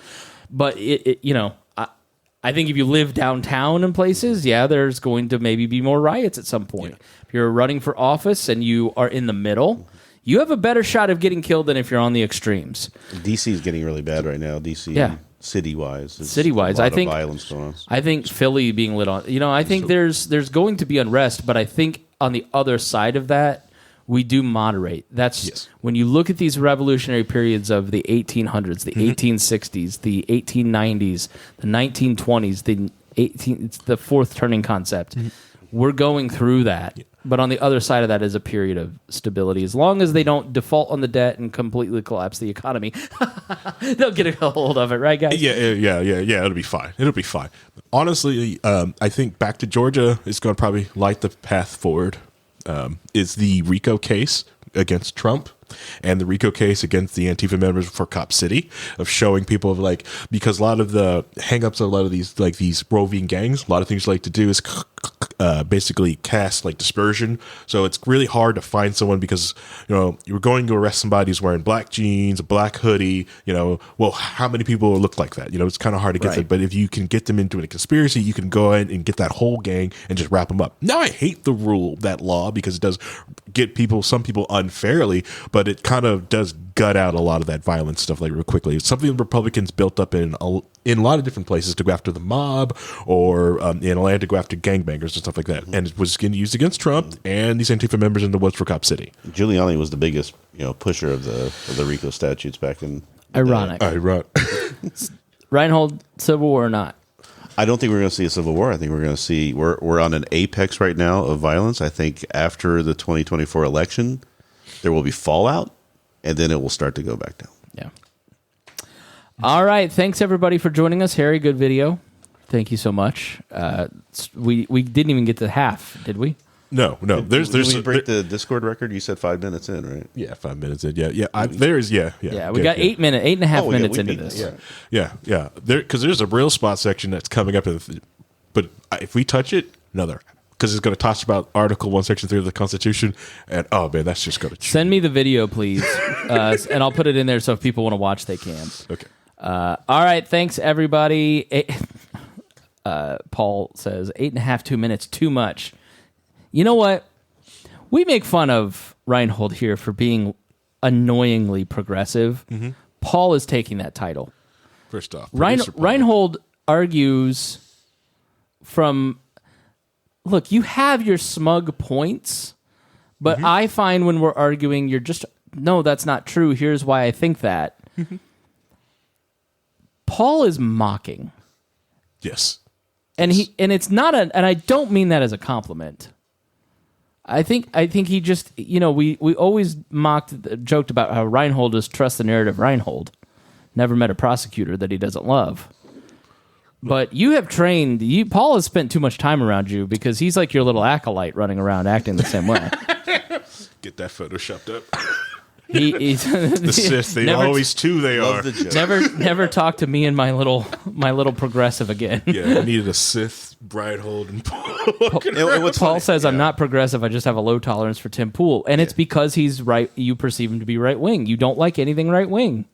But, I think if you live downtown in places, there's going to maybe be more riots at some point. If you're running for office and you are in the middle, you have a better shot of getting killed than if you're on the extremes. DC is getting really bad right now. DC, city-wise, I think violence going on. I think Philly being lit on. I think there's going to be unrest, but I think on the other side of that, we do moderate. That's when you look at these revolutionary periods of the 1800s, the 1860s, the 1890s, the 1920s, it's the fourth turning concept. We're going through that. But on the other side of that is a period of stability. As long as they don't default on the debt and completely collapse the economy, they'll get a hold of it, right, guys? Yeah. It'll be fine. Honestly, I think back to Georgia is going to probably light the path forward. Is the RICO case against Trump and the RICO case against the Antifa members for Cop City, of showing people of like, because a lot of the hangups of a lot of these, like these roving gangs, a lot of things you like to do is basically cast like dispersion. So it's really hard to find someone because, you're going to arrest somebody who's wearing black jeans, a black hoodie, well, how many people look like that? It's kind of hard to get them. But if you can get them into a conspiracy, you can go ahead and get that whole gang and just wrap them up. Now, I hate that law because it does get some people unfairly, but it kind of does gut out a lot of that violent stuff like real quickly. It's something the Republicans built up in a lot of different places to go after the mob, or in Atlanta to go after gangbangers and stuff like that. And it was getting used against Trump and these Antifa members in the woods for Cop City. Giuliani was the biggest, pusher of the RICO statutes back in. Ironic. Rhinehold, Civil War or not? I don't think we're going to see a civil war. I think we're going to see we're on an apex right now of violence. I think after the 2024 election, there will be fallout, and then it will start to go back down. Yeah. All right. Thanks, everybody, for joining us. Harry, good video. Thank you so much. We didn't even get to half, did we? No. Did we break the Discord record? You said 5 minutes in, right? Yeah, 5 minutes in. Yeah. Yeah, we got 8 and a half minutes into this. Yeah. Because there's a real spot section that's coming up, but if we touch it, another. Because it's going to talk about Article 1, Section 3 of the Constitution, and oh man, that's just going to send me the video, please, and I'll put it in there so if people want to watch, they can. Okay. All right, thanks everybody. Paul says 8.5, 2 minutes, too much. You know what? We make fun of Rhinehold here for being annoyingly progressive. Mm-hmm. Paul is taking that title. First off, Rhinehold argues from. Look, you have your smug points, but I find when we're arguing, you're just, no, that's not true. Here's why I think that. Paul is mocking. Yes. And it's not and I don't mean that as a compliment. I think he just, we always joked about how Rhinehold is trust the narrative Rhinehold. Never met a prosecutor that he doesn't love. But you have trained. Paul has spent too much time around you because he's like your little acolyte running around acting the same way. Get that photoshopped up. He's the Sith. They always two. They are. Never talk to me and my little progressive again. Yeah, I needed a Sith Rhinehold and Paul. Paul says I'm not progressive. I just have a low tolerance for Tim Pool, and it's because he's right. You perceive him to be right wing. You don't like anything right wing.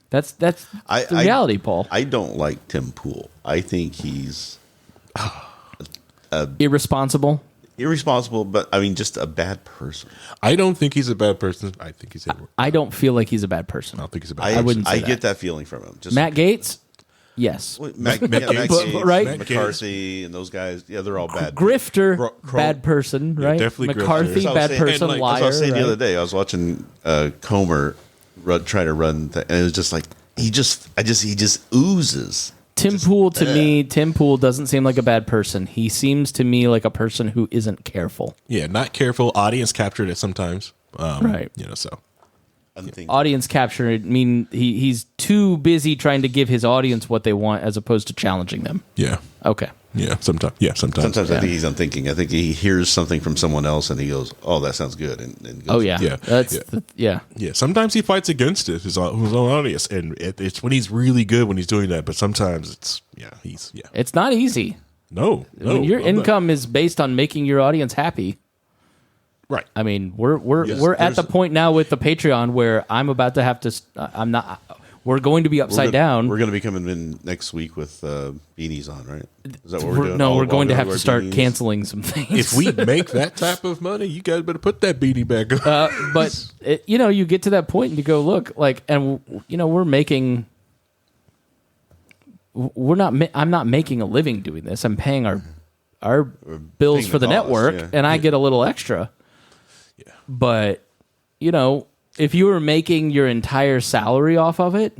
That's the reality, Paul. I don't like Tim Pool. I think he's irresponsible. Irresponsible, but I mean, just a bad person. I don't think he's a bad person. I think he's. I don't feel like he's a bad person. I don't think he's a bad person. I wouldn't. I get that feeling from him. Just Matt Gaetz. Yes. Matt Gaetz, right? McCarthy, and those guys. Yeah, they're all bad. Grifter, bad person, right? Definitely McCarthy, bad person, liar. That's what I was saying the other day. I was watching Comer try to run, and it was just like he just oozes. Tim Pool doesn't seem like a bad person. He seems to me like a person who isn't careful. Yeah, not careful. Audience captured it sometimes. Right. So. Audience capture, he's too busy trying to give his audience what they want as opposed to challenging them. Yeah. Okay. Yeah, sometimes. Sometimes I think he's unthinking. I think he hears something from someone else and he goes, "Oh, that sounds good." And goes, oh yeah, yeah. Sometimes he fights against it, his own audience, and it's when he's really good when he's doing that. But sometimes it's It's not easy. No, when your income is based on making your audience happy. Right. I mean, we're at the point now with the Patreon where I'm about to have to. I'm not. We're going to be upside down. We're going to be coming in next week with beanies on, right? Is that what we're doing? No, we're going to have to start canceling some things. If we make that type of money, you guys better put that beanie back on. But you get to that point and you go, look, and we're making. I'm not making a living doing this. I'm paying our bills for the network, and I get a little extra. Yeah. But if you were making your entire salary off of it,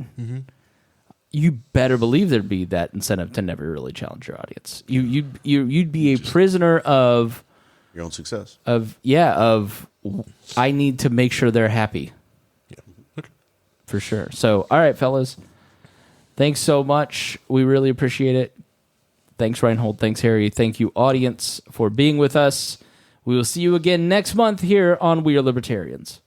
you better believe there'd be that incentive to never really challenge your audience. You'd be a prisoner of your own success. Of I need to make sure they're happy. Yeah. Okay. For sure. So, all right, fellas. Thanks so much. We really appreciate it. Thanks, Rhinehold. Thanks, Harry. Thank you, audience, for being with us. We will see you again next month here on We Are Libertarians.